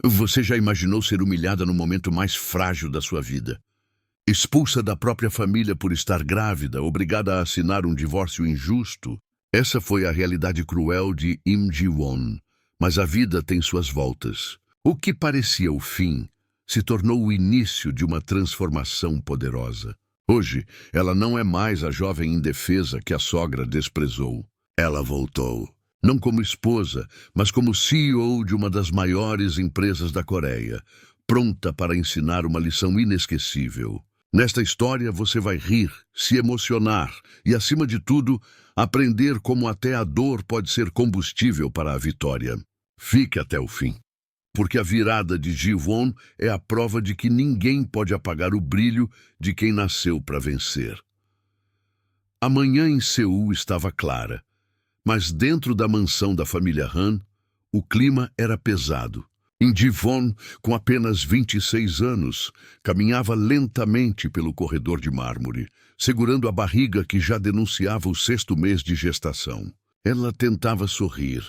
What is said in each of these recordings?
Você já imaginou ser humilhada no momento mais frágil da sua vida? Expulsa da própria família por estar grávida, obrigada a assinar um divórcio injusto? Essa foi a realidade cruel de Im Ji-won. Mas a vida tem suas voltas. O que parecia o fim se tornou o início de uma transformação poderosa. Hoje, ela não é mais a jovem indefesa que a sogra desprezou. Ela voltou, não como esposa, mas como CEO de uma das maiores empresas da Coreia, pronta para ensinar uma lição inesquecível. Nesta história, você vai rir, se emocionar e, acima de tudo, aprender como até a dor pode ser combustível para a vitória. Fique até o fim, porque a virada de Ji-won é a prova de que ninguém pode apagar o brilho de quem nasceu para vencer. A manhã em Seul estava clara, mas dentro da mansão da família Han, o clima era pesado. Ji-won, com apenas 26 anos, caminhava lentamente pelo corredor de mármore, segurando a barriga que já denunciava o 6º mês de gestação. Ela tentava sorrir,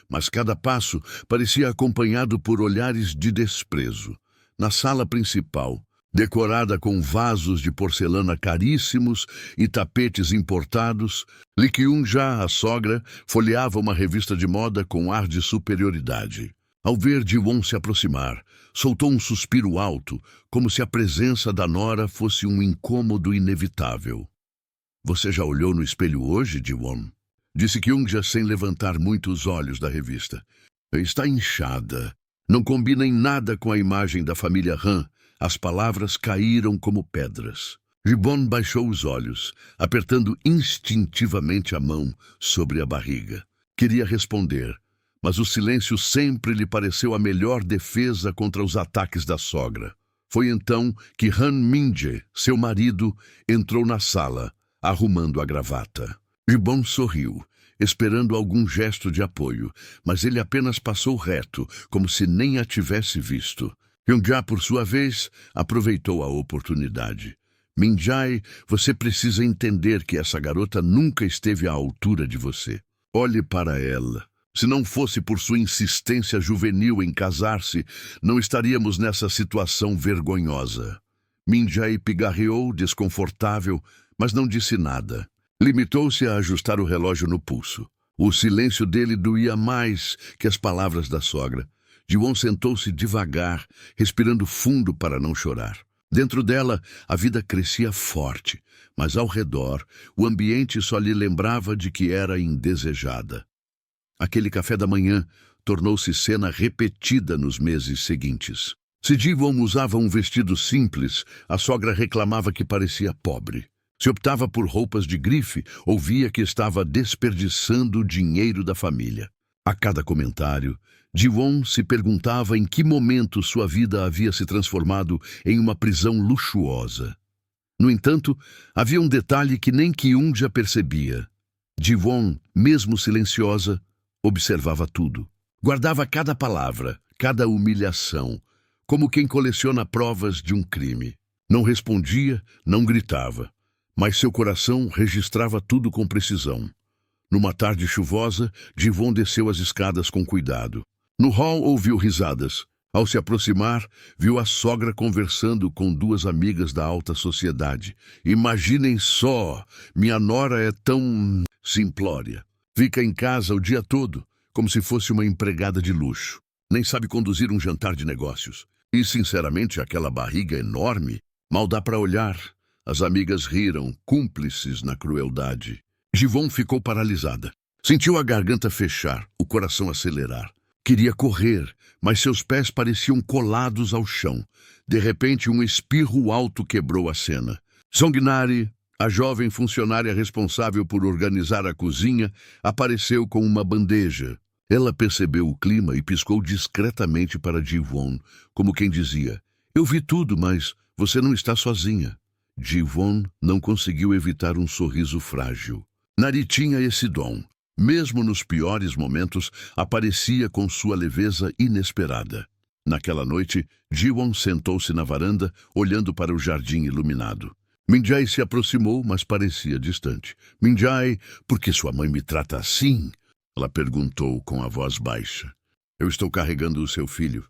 mas cada passo parecia acompanhado por olhares de desprezo. Na sala principal, decorada com vasos de porcelana caríssimos e tapetes importados, Lee Kyung-ja, a sogra, folheava uma revista de moda com ar de superioridade. Ao ver Ji-won se aproximar, soltou um suspiro alto, como se a presença da nora fosse um incômodo inevitável. "Você já olhou no espelho hoje, Ji-won?" Disse Kyung-ja sem levantar muito os olhos da revista. "Está inchada. Não combina em nada com a imagem da família Han." As palavras caíram como pedras. Ji-won baixou os olhos, apertando instintivamente a mão sobre a barriga. Queria responder, mas o silêncio sempre lhe pareceu a melhor defesa contra os ataques da sogra. Foi então que Han Min-jae, seu marido, entrou na sala, arrumando a gravata. Ji-won sorriu, esperando algum gesto de apoio, mas ele apenas passou reto, como se nem a tivesse visto. Kyung-ja, por sua vez, aproveitou a oportunidade. "Min-jae, você precisa entender que essa garota nunca esteve à altura de você. Olhe para ela. Se não fosse por sua insistência juvenil em casar-se, não estaríamos nessa situação vergonhosa." Min-jae pigarreou, desconfortável, mas não disse nada. Limitou-se a ajustar o relógio no pulso. O silêncio dele doía mais que as palavras da sogra. Ji-won sentou-se devagar, respirando fundo para não chorar. Dentro dela, a vida crescia forte, mas ao redor, o ambiente só lhe lembrava de que era indesejada. Aquele café da manhã tornou-se cena repetida nos meses seguintes. Se Ji-won usava um vestido simples, a sogra reclamava que parecia pobre. Se optava por roupas de grife, ouvia que estava desperdiçando o dinheiro da família. A cada comentário, Ji-won se perguntava em que momento sua vida havia se transformado em uma prisão luxuosa. No entanto, havia um detalhe que nem Kyung-ja percebia. Ji-won, mesmo silenciosa, observava tudo. Guardava cada palavra, cada humilhação, como quem coleciona provas de um crime. Não respondia, não gritava, mas seu coração registrava tudo com precisão. Numa tarde chuvosa, Ji-won desceu as escadas com cuidado. No hall ouviu risadas. Ao se aproximar, viu a sogra conversando com 2 amigas da alta sociedade. "Imaginem só, minha nora é tão simplória. Fica em casa o dia todo, como se fosse uma empregada de luxo. Nem sabe conduzir um jantar de negócios. E, sinceramente, aquela barriga enorme, mal dá para olhar." As amigas riram, cúmplices na crueldade. Ji-won ficou paralisada. Sentiu a garganta fechar, o coração acelerar. Queria correr, mas seus pés pareciam colados ao chão. De repente, um espirro alto quebrou a cena. Song-nari, a jovem funcionária responsável por organizar a cozinha, apareceu com uma bandeja. Ela percebeu o clima e piscou discretamente para Ji-won, como quem dizia: "Eu vi tudo, mas você não está sozinha." Ji-won não conseguiu evitar um sorriso frágil. Nari tinha esse dom. Mesmo nos piores momentos, aparecia com sua leveza inesperada. Naquela noite, Ji-won sentou-se na varanda, olhando para o jardim iluminado. Min-jae se aproximou, mas parecia distante. "Min-jae, por que sua mãe me trata assim?" Ela perguntou com a voz baixa. "Eu estou carregando o seu filho."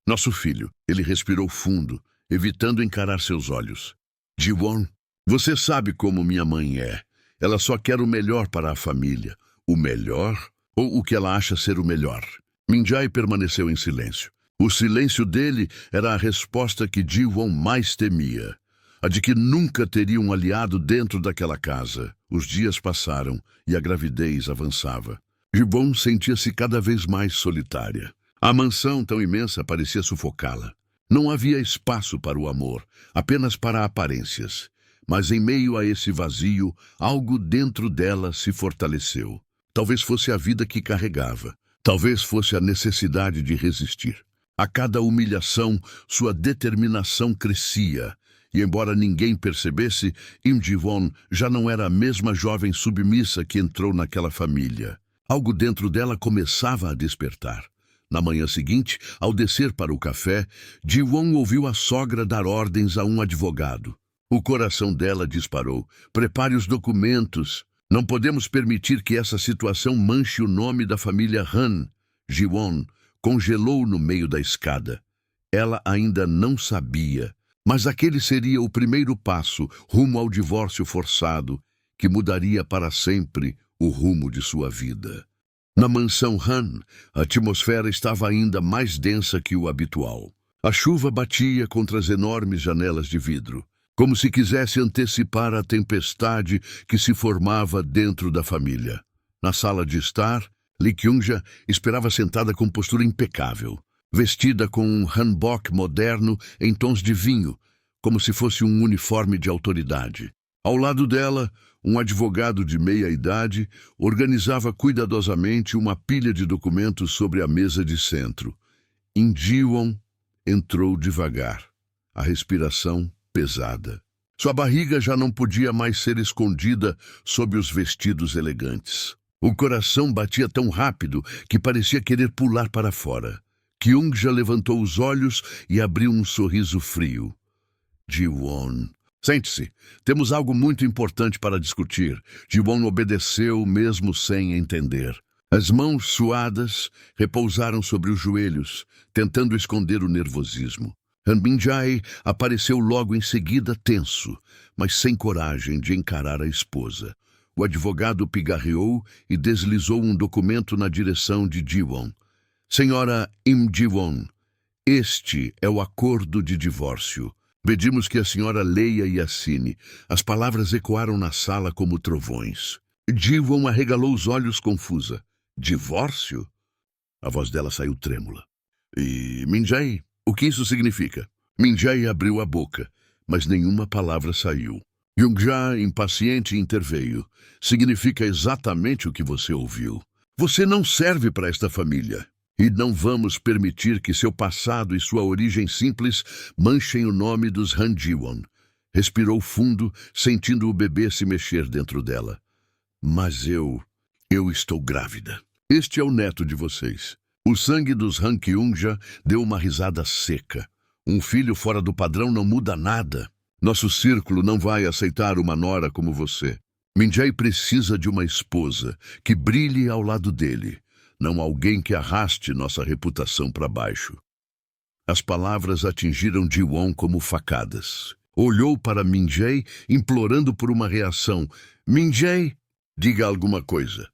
Nosso filho. Ele respirou fundo, evitando encarar seus olhos. Ji-won, você sabe como minha mãe é. Ela só quer o melhor para a família. O melhor ou o que ela acha ser o melhor? Min-jae permaneceu em silêncio. O silêncio dele era a resposta que Ji-won mais temia. A de que nunca teria um aliado dentro daquela casa. Os dias passaram e a gravidez avançava. Ji-won sentia-se cada vez mais solitária. A mansão tão imensa parecia sufocá-la. Não havia espaço para o amor, apenas para aparências. Mas em meio a esse vazio, algo dentro dela se fortaleceu. Talvez fosse a vida que carregava. Talvez fosse a necessidade de resistir. A cada humilhação, sua determinação crescia. E embora ninguém percebesse, Im Ji-won já não era a mesma jovem submissa que entrou naquela família. Algo dentro dela começava a despertar. Na manhã seguinte, ao descer para o café, Ji-won ouviu a sogra dar ordens a um advogado. O coração dela disparou. Prepare os documentos. Não podemos permitir que essa situação manche o nome da família Han. Ji-won congelou no meio da escada. Ela ainda não sabia, mas aquele seria o primeiro passo rumo ao divórcio forçado, que mudaria para sempre o rumo de sua vida. Na mansão Han, a atmosfera estava ainda mais densa que o habitual. A chuva batia contra as enormes janelas de vidro, como se quisesse antecipar a tempestade que se formava dentro da família. Na sala de estar, Lee Kyung-ja esperava sentada com postura impecável, vestida com um hanbok moderno em tons de vinho, como se fosse um uniforme de autoridade. Ao lado dela, um advogado de meia-idade organizava cuidadosamente uma pilha de documentos sobre a mesa de centro. Im Ji-won entrou devagar, a respiração pesada. Sua barriga já não podia mais ser escondida sob os vestidos elegantes. O coração batia tão rápido que parecia querer pular para fora. Kyung-ja levantou os olhos e abriu um sorriso frio. Ji-won. Sente-se. Temos algo muito importante para discutir. Ji-won obedeceu mesmo sem entender. As mãos suadas repousaram sobre os joelhos, tentando esconder o nervosismo. Han Min-jae apareceu logo em seguida tenso, mas sem coragem de encarar a esposa. O advogado pigarreou e deslizou um documento na direção de Ji-won. Senhora Im Ji-won, este é o acordo de divórcio. Pedimos que a senhora leia e assine. As palavras ecoaram na sala como trovões. Ji-won arregalou os olhos confusa. Divórcio? A voz dela saiu trêmula. E Min-jae, o que isso significa? Min-jae abriu a boca, mas nenhuma palavra saiu. Kyung-ja, impaciente, interveio. Significa exatamente o que você ouviu. Você não serve para esta família. E não vamos permitir que seu passado e sua origem simples manchem o nome dos Han Ji-won. Respirou fundo, sentindo o bebê se mexer dentro dela. Mas eu estou grávida. Este é o neto de vocês. O sangue dos Han Kyung-ja deu uma risada seca. Um filho fora do padrão não muda nada. Nosso círculo não vai aceitar uma nora como você. Min-jae precisa de uma esposa que brilhe ao lado dele, não alguém que arraste nossa reputação para baixo. As palavras atingiram Ji-won como facadas. Olhou para Min-jae, implorando por uma reação. Min-jae, diga alguma coisa.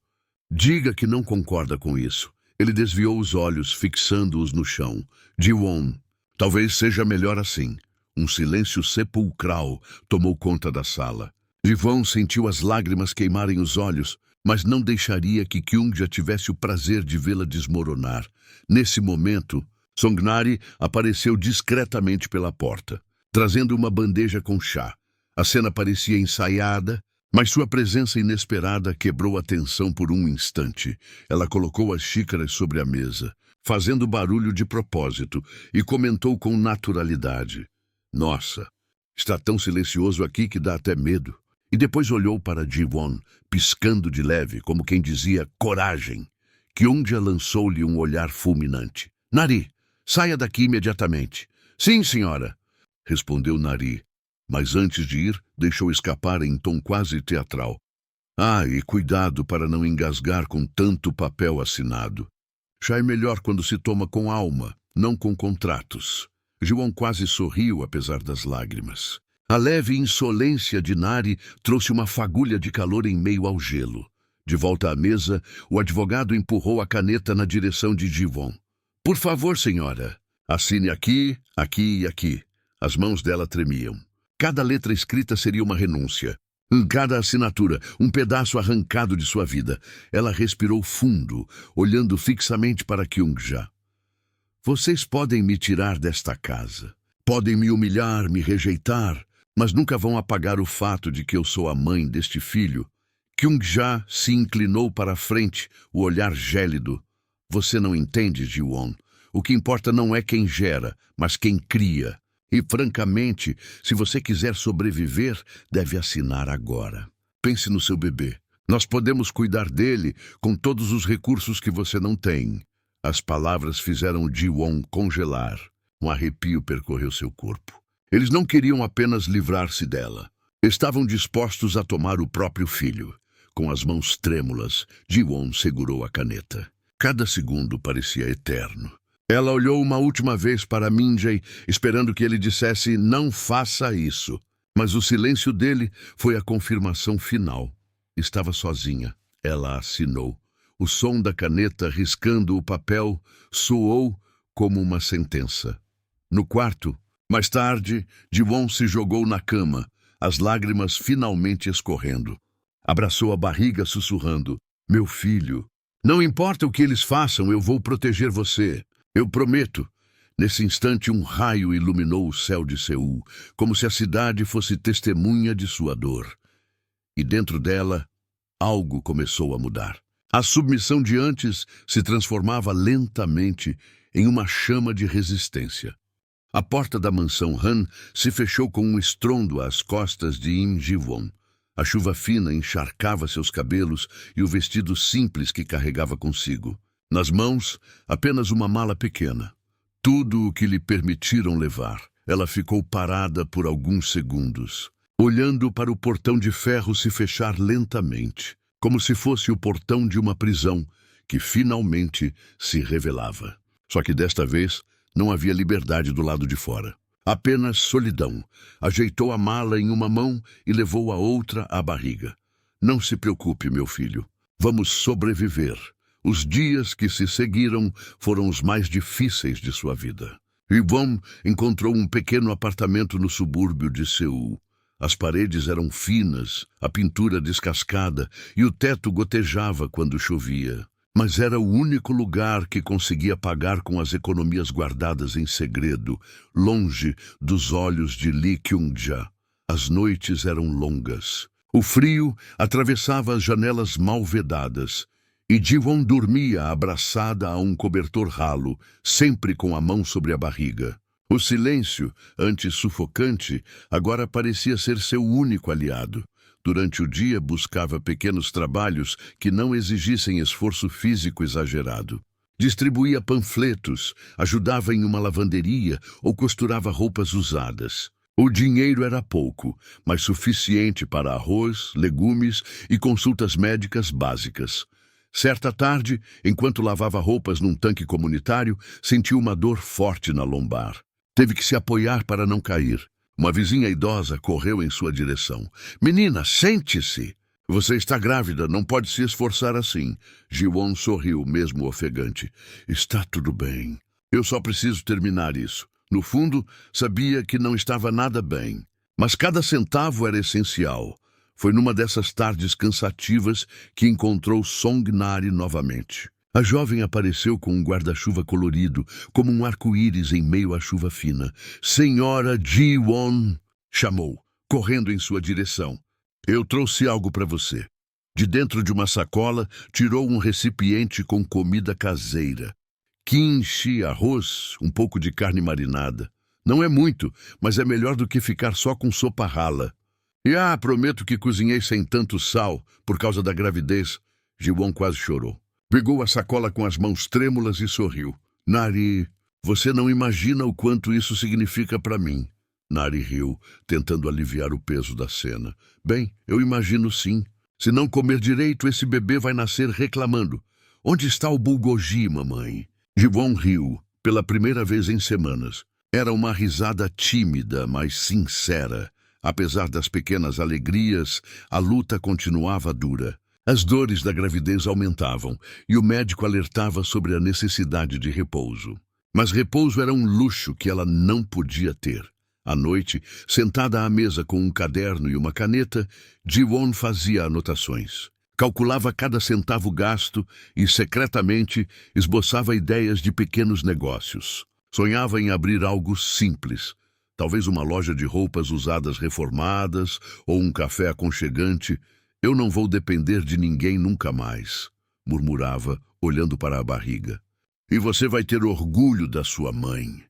Diga que não concorda com isso. Ele desviou os olhos, fixando-os no chão. Ji-won, talvez seja melhor assim. Um silêncio sepulcral tomou conta da sala. Ji-won sentiu as lágrimas queimarem os olhos, mas não deixaria que Kyung-ja tivesse o prazer de vê-la desmoronar. Nesse momento, Songnari apareceu discretamente pela porta, trazendo uma bandeja com chá. A cena parecia ensaiada, mas sua presença inesperada quebrou a tensão por um instante. Ela colocou as xícaras sobre a mesa, fazendo barulho de propósito, e comentou com naturalidade. Nossa, está tão silencioso aqui que dá até medo. E depois olhou para Ji-won, piscando de leve, como quem dizia coragem. Kyung-ja lançou-lhe um olhar fulminante. Nari, saia daqui imediatamente. Sim, senhora, respondeu Nari, mas antes de ir, deixou escapar em tom quase teatral. Ah, e cuidado para não engasgar com tanto papel assinado. Já é melhor quando se toma com alma. não com contratos. Jiwon quase sorriu apesar das lágrimas. A leve insolência de Nari trouxe uma fagulha de calor em meio ao gelo. De volta à mesa, o advogado empurrou a caneta na direção de Jiwon. Por favor, senhora, assine aqui, aqui e aqui. As mãos dela tremiam. Cada letra escrita seria uma renúncia. Em cada assinatura, um pedaço arrancado de sua vida. Ela respirou fundo, olhando fixamente para Kyung-ja. Vocês podem me tirar desta casa. Podem me humilhar, me rejeitar, mas nunca vão apagar o fato de que eu sou a mãe deste filho. Kyung-ja se inclinou para a frente, o olhar gélido. Você não entende, Jiwon. O que importa não é quem gera, mas quem cria. E, francamente, se você quiser sobreviver, deve assinar agora. Pense no seu bebê. Nós podemos cuidar dele com todos os recursos que você não tem. As palavras fizeram Jiwon congelar. Um arrepio percorreu seu corpo. Eles não queriam apenas livrar-se dela. Estavam dispostos a tomar o próprio filho. Com as mãos trêmulas, Jiwon segurou a caneta. Cada segundo parecia eterno. Ela olhou uma última vez para Min-jae, esperando que ele dissesse, não faça isso. Mas o silêncio dele foi a confirmação final. Estava sozinha. Ela assinou. O som da caneta riscando o papel soou como uma sentença. No quarto, mais tarde, Jiwon se jogou na cama, as lágrimas finalmente escorrendo. Abraçou a barriga sussurrando, meu filho, não importa o que eles façam, eu vou proteger você. Eu prometo. Nesse instante, um raio iluminou o céu de Seul, como se a cidade fosse testemunha de sua dor. E dentro dela, algo começou a mudar. A submissão de antes se transformava lentamente em uma chama de resistência. A porta da mansão Han se fechou com um estrondo às costas de Im Ji-won. A chuva fina encharcava seus cabelos e o vestido simples que carregava consigo. Nas mãos, apenas uma mala pequena. Tudo o que lhe permitiram levar. Ela ficou parada por alguns segundos, olhando para o portão de ferro se fechar lentamente, como se fosse o portão de uma prisão que finalmente se revelava. Só que desta vez não havia liberdade do lado de fora. Apenas solidão. Ajeitou a mala em uma mão e levou a outra à barriga. Não se preocupe, meu filho. Vamos sobreviver. Os dias que se seguiram foram os mais difíceis de sua vida. Yvonne encontrou um pequeno apartamento no subúrbio de Seul. As paredes eram finas, a pintura descascada e o teto gotejava quando chovia. Mas era o único lugar que conseguia pagar com as economias guardadas em segredo, longe dos olhos de Lee Kyung-ja. As noites eram longas. O frio atravessava as janelas mal vedadas, e Jiwon dormia abraçada a um cobertor ralo, sempre com a mão sobre a barriga. O silêncio, antes sufocante, agora parecia ser seu único aliado. Durante o dia, buscava pequenos trabalhos que não exigissem esforço físico exagerado. Distribuía panfletos, ajudava em uma lavanderia ou costurava roupas usadas. O dinheiro era pouco, mas suficiente para arroz, legumes e consultas médicas básicas. Certa tarde, enquanto lavava roupas num tanque comunitário, sentiu uma dor forte na lombar. Teve que se apoiar para não cair. Uma vizinha idosa correu em sua direção. Menina, sente-se! Você está grávida, não pode se esforçar assim. Jiwon sorriu, mesmo ofegante. Está tudo bem. Eu só preciso terminar isso. No fundo, sabia que não estava nada bem. Mas cada centavo era essencial. Foi numa dessas tardes cansativas que encontrou Song-nari novamente. A jovem apareceu com um guarda-chuva colorido, como um arco-íris em meio à chuva fina. Senhora Jiwon, chamou, correndo em sua direção. Eu trouxe algo para você. De dentro de uma sacola, tirou um recipiente com comida caseira. Kimchi, arroz, um pouco de carne marinada. Não é muito, mas é melhor do que ficar só com sopa rala. E prometo que cozinhei sem tanto sal, por causa da gravidez. Jiwon quase chorou. Pegou a sacola com as mãos trêmulas e sorriu. Nari, você não imagina o quanto isso significa para mim. Nari riu, tentando aliviar o peso da cena. Bem, eu imagino sim. Se não comer direito, esse bebê vai nascer reclamando. Onde está o bulgogi, mamãe? Jiwon riu. pela primeira vez em semanas. Era uma risada tímida, mas sincera. Apesar das pequenas alegrias, a luta continuava dura. As dores da gravidez aumentavam e o médico alertava sobre a necessidade de repouso. Mas repouso era um luxo que ela não podia ter. À noite, sentada à mesa com um caderno e uma caneta, Ji-won fazia anotações. Calculava cada centavo gasto e, secretamente, esboçava ideias de pequenos negócios. Sonhava em abrir algo simples, talvez uma loja de roupas usadas reformadas ou um café aconchegante. Eu não vou depender de ninguém nunca mais, murmurava, olhando para a barriga. E você vai ter orgulho da sua mãe.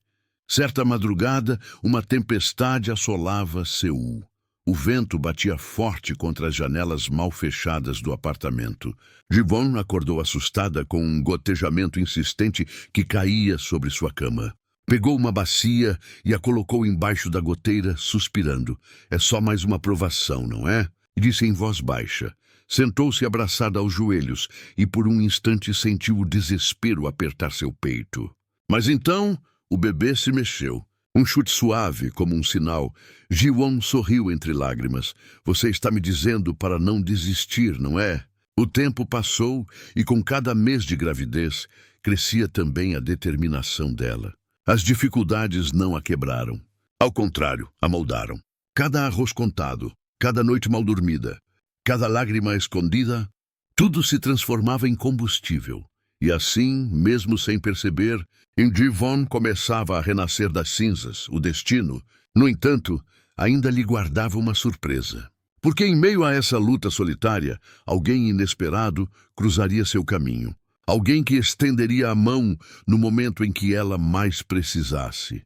Certa madrugada, uma tempestade assolava Seul. O vento batia forte contra as janelas mal fechadas do apartamento. Ji-won acordou assustada com um gotejamento insistente que caía sobre sua cama. Pegou uma bacia e a colocou embaixo da goteira, suspirando. É só mais uma provação, não é? Disse em voz baixa. Sentou-se abraçada aos joelhos e por um instante sentiu o desespero apertar seu peito. Mas então o bebê se mexeu. Um chute suave, como um sinal. Ji-won sorriu entre lágrimas. Você está me dizendo para não desistir, não é? O tempo passou e com cada mês de gravidez crescia também a determinação dela. As dificuldades não a quebraram. Ao contrário, a moldaram. Cada arroz contado, cada noite mal dormida, cada lágrima escondida, tudo se transformava em combustível. E assim, mesmo sem perceber, Ji-won começava a renascer das cinzas, o destino. No entanto, ainda lhe guardava uma surpresa. Porque em meio a essa luta solitária, alguém inesperado cruzaria seu caminho. Alguém que estenderia a mão no momento em que ela mais precisasse.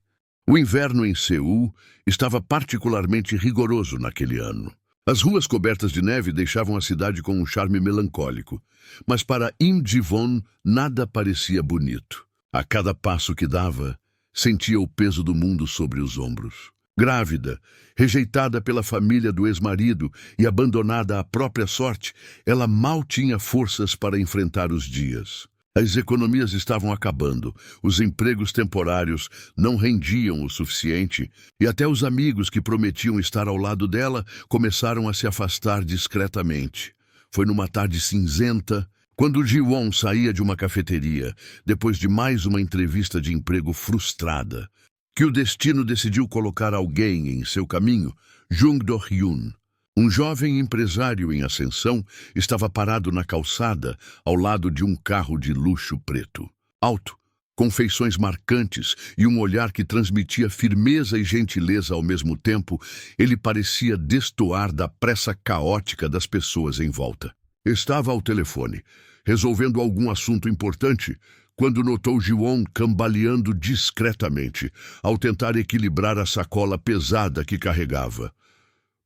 O inverno em Seul estava particularmente rigoroso naquele ano. As ruas cobertas de neve deixavam a cidade com um charme melancólico. Mas para Ji-won nada parecia bonito. A cada passo que dava, sentia o peso do mundo sobre os ombros. Grávida, rejeitada pela família do ex-marido e abandonada à própria sorte, ela mal tinha forças para enfrentar os dias. As economias estavam acabando, os empregos temporários não rendiam o suficiente e até os amigos que prometiam estar ao lado dela começaram a se afastar discretamente. Foi numa tarde cinzenta, quando Ji-won saía de uma cafeteria, depois de mais uma entrevista de emprego frustrada, que o destino decidiu colocar alguém em seu caminho. Jung Do-hyun, um jovem empresário em ascensão, estava parado na calçada ao lado de um carro de luxo preto. Alto, com feições marcantes e um olhar que transmitia firmeza e gentileza ao mesmo tempo, ele parecia destoar da pressa caótica das pessoas em volta. Estava ao telefone, resolvendo algum assunto importante, quando notou Ji-won cambaleando discretamente, ao tentar equilibrar a sacola pesada que carregava.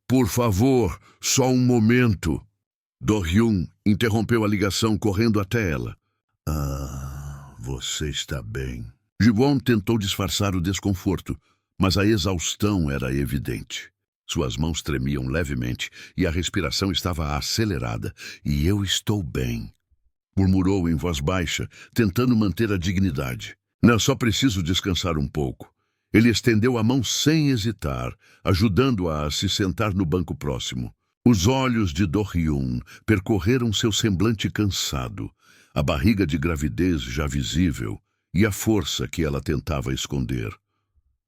Por favor, só um momento. Do-hyun interrompeu a ligação correndo até ela. Você está bem. Ji-won tentou disfarçar o desconforto, mas a exaustão era evidente. Suas mãos tremiam levemente e a respiração estava acelerada. E eu estou bem, murmurou em voz baixa, tentando manter a dignidade. Não, só preciso descansar um pouco. Ele estendeu a mão sem hesitar, ajudando-a a se sentar no banco próximo. Os olhos de Do-hyun percorreram seu semblante cansado, a barriga de gravidez já visível e a força que ela tentava esconder.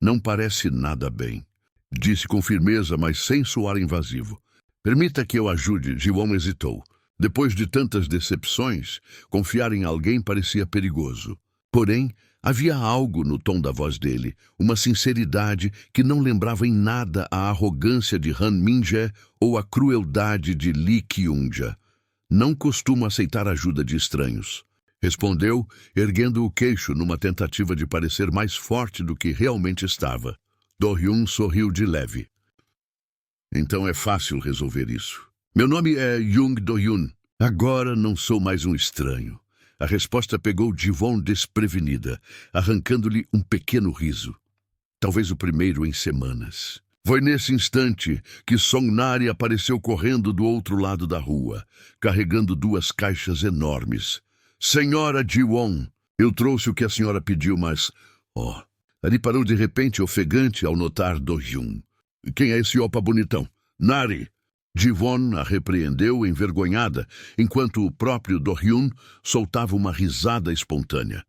Não parece nada bem, disse com firmeza, mas sem soar invasivo. Permita que eu ajude, Ji-won hesitou. Depois de tantas decepções, confiar em alguém parecia perigoso. Porém, havia algo no tom da voz dele, uma sinceridade que não lembrava em nada a arrogância de Han Min-jae ou a crueldade de Lee Kyung-ja. Não costumo aceitar ajuda de estranhos, respondeu, erguendo o queixo numa tentativa de parecer mais forte do que realmente estava. Do-hyun sorriu de leve. Então é fácil resolver isso. Meu nome é Jung Do-hyun. Agora não sou mais um estranho. A resposta pegou Ji-won desprevenida, arrancando-lhe um pequeno riso. Talvez o primeiro em semanas. Foi nesse instante que Song-nari apareceu correndo do outro lado da rua, carregando 2 caixas enormes. Senhora Ji-won, Eu trouxe o que a senhora pediu, mas... Oh, Ari parou de repente, ofegante, ao notar Do-hyun. Quem é esse opa bonitão? Nari! Ji-won a repreendeu, envergonhada, enquanto o próprio Do-hyun soltava uma risada espontânea.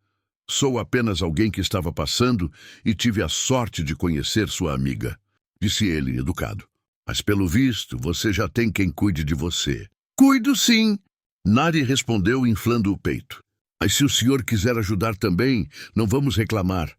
Sou apenas alguém que estava passando e tive a sorte de conhecer sua amiga, disse ele, educado. Mas pelo visto, você já tem quem cuide de você. Cuido sim! Nari respondeu, inflando o peito. Mas se o senhor quiser ajudar também, não vamos reclamar.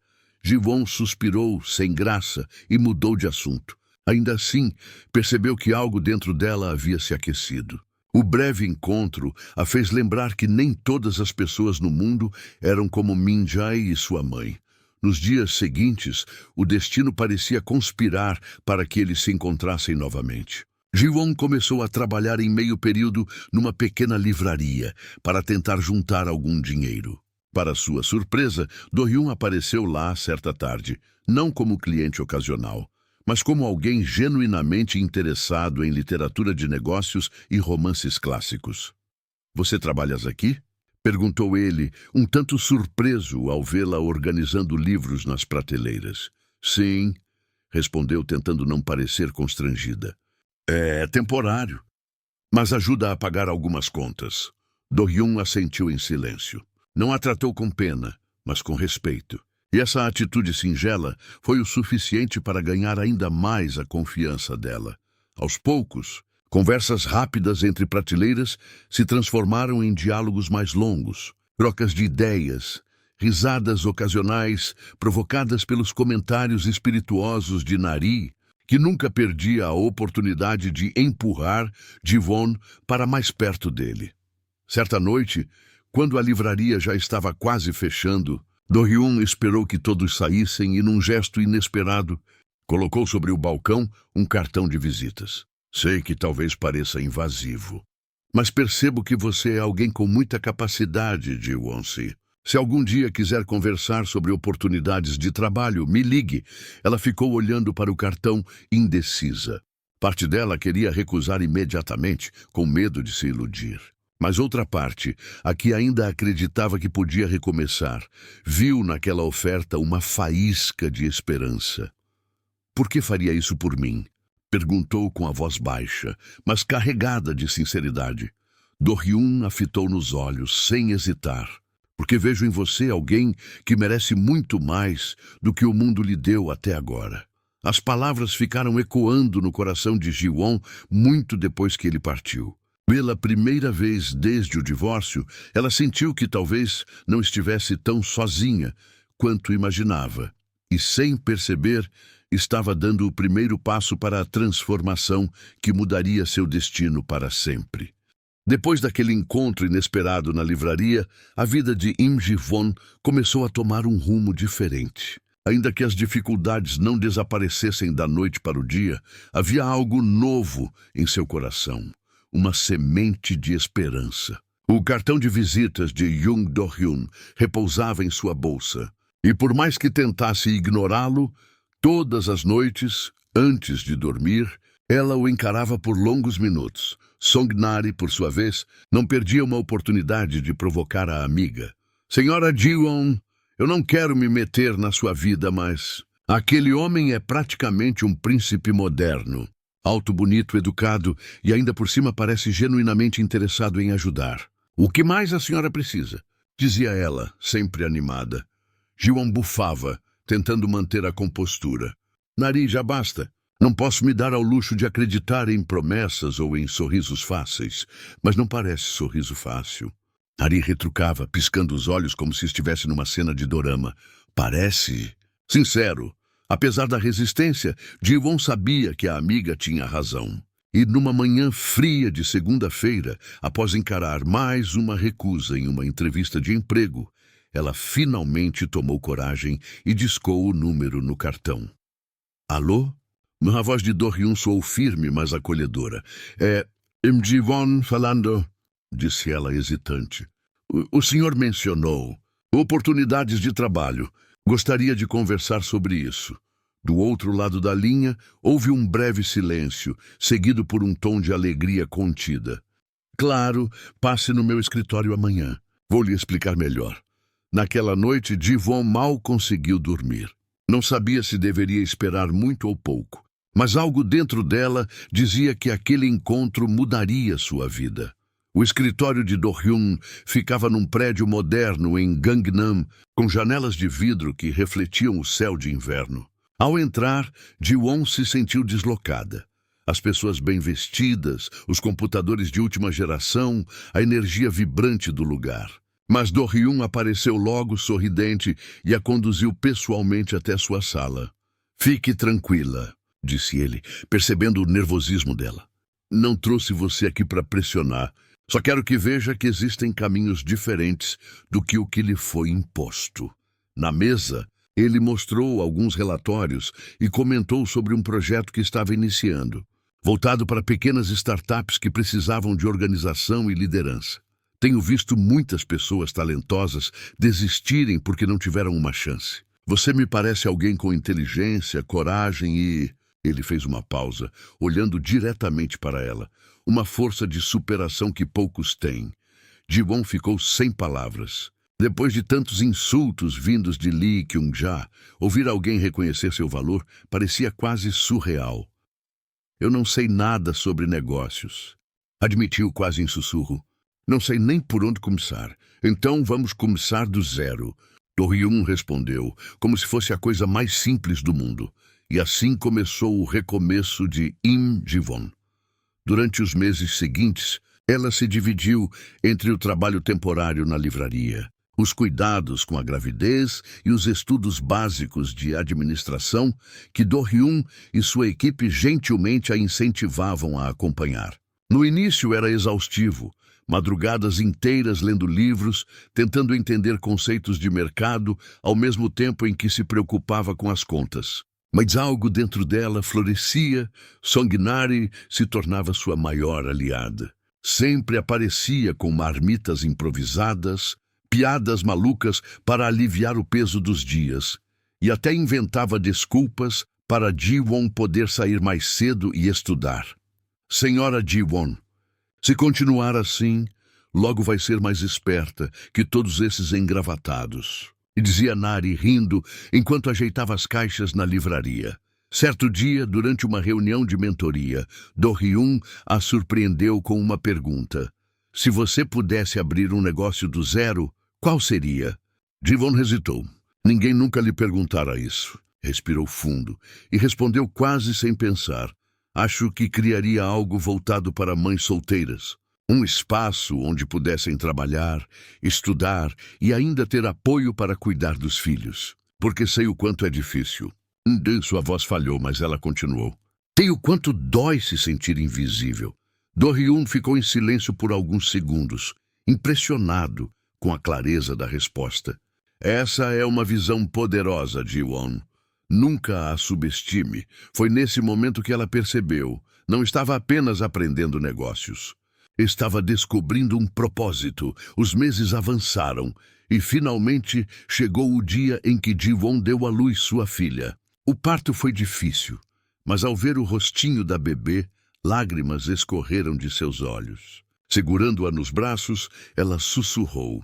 Ji-won suspirou, sem graça, e mudou de assunto. Ainda assim, percebeu que algo dentro dela havia se aquecido. O breve encontro a fez lembrar que nem todas as pessoas no mundo eram como Min-jae e sua mãe. Nos dias seguintes, o destino parecia conspirar para que eles se encontrassem novamente. Ji-won começou a trabalhar em meio período numa pequena livraria para tentar juntar algum dinheiro. Para sua surpresa, Do-hyun apareceu lá certa tarde, não como cliente ocasional, mas como alguém genuinamente interessado em literatura de negócios e romances clássicos. Você trabalhas aqui? Perguntou ele, um tanto surpreso ao vê-la organizando livros nas prateleiras. Sim, respondeu tentando não parecer constrangida. É temporário, mas ajuda a pagar algumas contas. Do-hyun assentiu em silêncio. Não a tratou com pena, mas com respeito. E essa atitude singela foi o suficiente para ganhar ainda mais a confiança dela. Aos poucos, conversas rápidas entre prateleiras se transformaram em diálogos mais longos, trocas de ideias, risadas ocasionais provocadas pelos comentários espirituosos de Nari, que nunca perdia a oportunidade de empurrar Ji-won para mais perto dele. Certa noite, quando a livraria já estava quase fechando, Do-hyun esperou que todos saíssem e, num gesto inesperado, colocou sobre o balcão um cartão de visitas. Sei que talvez pareça invasivo, mas percebo que você é alguém com muita capacidade, Ji-won-si. Se algum dia quiser conversar sobre oportunidades de trabalho, me ligue. Ela ficou olhando para o cartão, indecisa. Parte dela queria recusar imediatamente, com medo de se iludir. Mas outra parte, a que ainda acreditava que podia recomeçar, viu naquela oferta uma faísca de esperança. Por que faria isso por mim? Perguntou com a voz baixa, mas carregada de sinceridade. Do-hyun a fitou nos olhos, sem hesitar. Porque vejo em você alguém que merece muito mais do que o mundo lhe deu até agora. As palavras ficaram ecoando no coração de Ji-won muito depois que ele partiu. Pela primeira vez desde o divórcio, ela sentiu que talvez não estivesse tão sozinha quanto imaginava. E, sem perceber, estava dando o primeiro passo para a transformação que mudaria seu destino para sempre. Depois daquele encontro inesperado na livraria, a vida de Im Ji-won começou a tomar um rumo diferente. Ainda que as dificuldades não desaparecessem da noite para o dia, havia algo novo em seu coração, uma semente de esperança. O cartão de visitas de Yoon Do-hyun repousava em sua bolsa, e por mais que tentasse ignorá-lo, todas as noites, antes de dormir, ela o encarava por longos minutos. Song-nari, por sua vez, não perdia uma oportunidade de provocar a amiga. Senhora Ji-won, eu não quero me meter na sua vida, mas... aquele homem é praticamente um príncipe moderno. Alto, bonito, educado e ainda por cima parece genuinamente interessado em ajudar. O que mais a senhora precisa? Dizia ela, sempre animada. Ji-won bufava, tentando manter a compostura. Nari, já basta. Não posso me dar ao luxo de acreditar em promessas ou em sorrisos fáceis, mas não parece sorriso fácil. Nari retrucava, piscando os olhos como se estivesse numa cena de dorama. Parece... sincero. Apesar da resistência, Ji-won sabia que a amiga tinha razão. E numa manhã fria de segunda-feira, após encarar mais uma recusa em uma entrevista de emprego, ela finalmente tomou coragem e discou o número no cartão. Alô? A voz de Do-hyun soou firme, mas acolhedora. É Im Ji-won falando, disse ela hesitante. O senhor mencionou oportunidades de trabalho. Gostaria de conversar sobre isso. Do outro lado da linha, houve um breve silêncio, seguido por um tom de alegria contida. Claro, passe no meu escritório amanhã. Vou lhe explicar melhor. Naquela noite, Ji-won mal conseguiu dormir. Não sabia se deveria esperar muito ou pouco, mas algo dentro dela dizia que aquele encontro mudaria sua vida. O escritório de Do-hyun ficava num prédio moderno em Gangnam, com janelas de vidro que refletiam o céu de inverno. Ao entrar, Ji-won se sentiu deslocada. As pessoas bem vestidas, os computadores de última geração, a energia vibrante do lugar. Mas Do-hyun apareceu logo sorridente e a conduziu pessoalmente até sua sala. "Fique tranquila", disse ele, percebendo o nervosismo dela. "Não trouxe você aqui para pressionar. Só quero que veja que existem caminhos diferentes do que o que lhe foi imposto." Na mesa, ele mostrou alguns relatórios e comentou sobre um projeto que estava iniciando, voltado para pequenas startups que precisavam de organização e liderança. "Tenho visto muitas pessoas talentosas desistirem porque não tiveram uma chance. Você me parece alguém com inteligência, coragem e..." Ele fez uma pausa, olhando diretamente para ela. "Uma força de superação que poucos têm." Ji-won ficou sem palavras. Depois de tantos insultos vindos de Lee Kyung-ja, ouvir alguém reconhecer seu valor parecia quase surreal. "Eu não sei nada sobre negócios", admitiu quase em sussurro. "Não sei nem por onde começar. Então vamos começar do zero." Do-hyun respondeu, como se fosse a coisa mais simples do mundo. E assim começou o recomeço de Im Ji-won. Durante os meses seguintes, ela se dividiu entre o trabalho temporário na livraria, os cuidados com a gravidez e os estudos básicos de administração que Do-hyun e sua equipe gentilmente a incentivavam a acompanhar. No início era exaustivo, madrugadas inteiras lendo livros, tentando entender conceitos de mercado, ao mesmo tempo em que se preocupava com as contas. Mas algo dentro dela florescia, Songnari se tornava sua maior aliada. Sempre aparecia com marmitas improvisadas, piadas malucas para aliviar o peso dos dias, e até inventava desculpas para Ji-won poder sair mais cedo e estudar. "Senhora Ji-won, se continuar assim, logo vai ser mais esperta que todos esses engravatados", e dizia Nari rindo enquanto ajeitava as caixas na livraria. Certo dia, durante uma reunião de mentoria, Do-hyun a surpreendeu com uma pergunta. "Se você pudesse abrir um negócio do zero, qual seria?" Ji-won hesitou. Ninguém nunca lhe perguntara isso. Respirou fundo e respondeu quase sem pensar. "Acho que criaria algo voltado para mães solteiras. Um espaço onde pudessem trabalhar, estudar e ainda ter apoio para cuidar dos filhos. Porque sei o quanto é difícil." Sua voz falhou, mas ela continuou. "Sei o quanto dói se sentir invisível." Do-hyun ficou em silêncio por alguns segundos, impressionado com a clareza da resposta. "Essa é uma visão poderosa, Ji-won. Nunca a subestime." Foi nesse momento que ela percebeu. Não estava apenas aprendendo negócios. Estava descobrindo um propósito. Os meses avançaram e finalmente chegou o dia em que Ji-won deu à luz sua filha. O parto foi difícil, mas ao ver o rostinho da bebê, lágrimas escorreram de seus olhos. Segurando-a nos braços, ela sussurrou: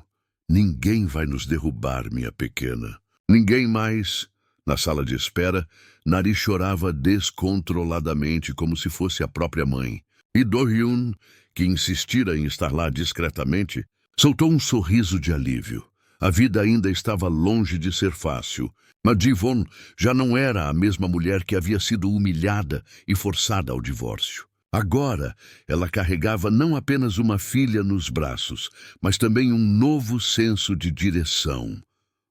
"Ninguém vai nos derrubar, minha pequena." Ninguém mais. Na sala de espera, Nari chorava descontroladamente como se fosse a própria mãe. E Do-hyun, que insistira em estar lá discretamente, soltou um sorriso de alívio. A vida ainda estava longe de ser fácil, mas Ji-won já não era a mesma mulher que havia sido humilhada e forçada ao divórcio. Agora, ela carregava não apenas uma filha nos braços, mas também um novo senso de direção.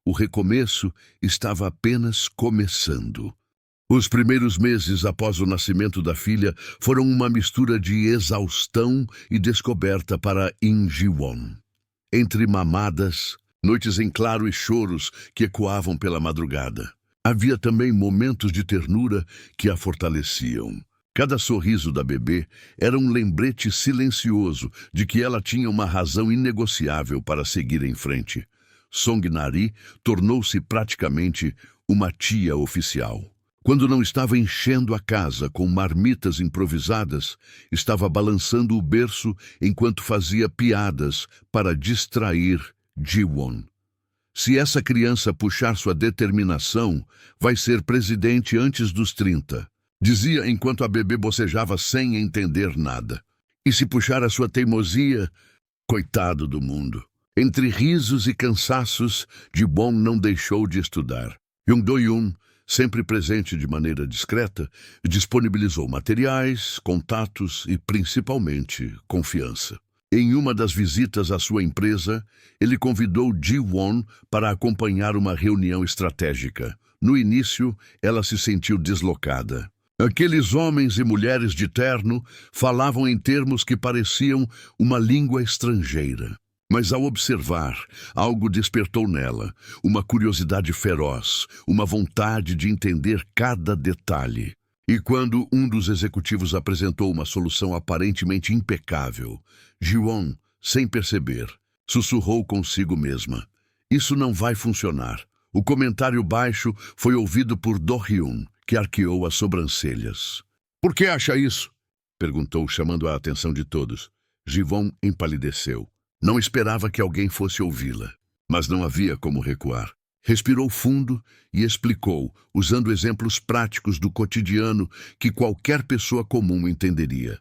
O recomeço estava apenas começando. Os primeiros meses após o nascimento da filha foram uma mistura de exaustão e descoberta para Im Ji-won. Entre mamadas, noites em claro e choros que ecoavam pela madrugada. Havia também momentos de ternura que a fortaleciam. Cada sorriso da bebê era um lembrete silencioso de que ela tinha uma razão inegociável para seguir em frente. Songnari tornou-se praticamente uma tia oficial. Quando não estava enchendo a casa com marmitas improvisadas, estava balançando o berço enquanto fazia piadas para distrair Ji-won. Se essa criança puxar sua determinação, vai ser presidente antes dos 30, dizia enquanto a bebê bocejava sem entender nada. E se puxar a sua teimosia, coitado do mundo. Entre risos e cansaços, Ji-won não deixou de estudar. Jung Do-hyun, sempre presente de maneira discreta, disponibilizou materiais, contatos e, principalmente, confiança. Em uma das visitas à sua empresa, ele convidou Ji-won para acompanhar uma reunião estratégica. No início, ela se sentiu deslocada. Aqueles homens e mulheres de terno falavam em termos que pareciam uma língua estrangeira. Mas ao observar, algo despertou nela, uma curiosidade feroz, uma vontade de entender cada detalhe. E quando um dos executivos apresentou uma solução aparentemente impecável, Ji-won, sem perceber, sussurrou consigo mesma: "Isso não vai funcionar." O comentário baixo foi ouvido por Do-hyun, que arqueou as sobrancelhas. "Por que acha isso?" perguntou, chamando a atenção de todos. Ji-won empalideceu. Não esperava que alguém fosse ouvi-la, mas não havia como recuar. Respirou fundo e explicou, usando exemplos práticos do cotidiano que qualquer pessoa comum entenderia.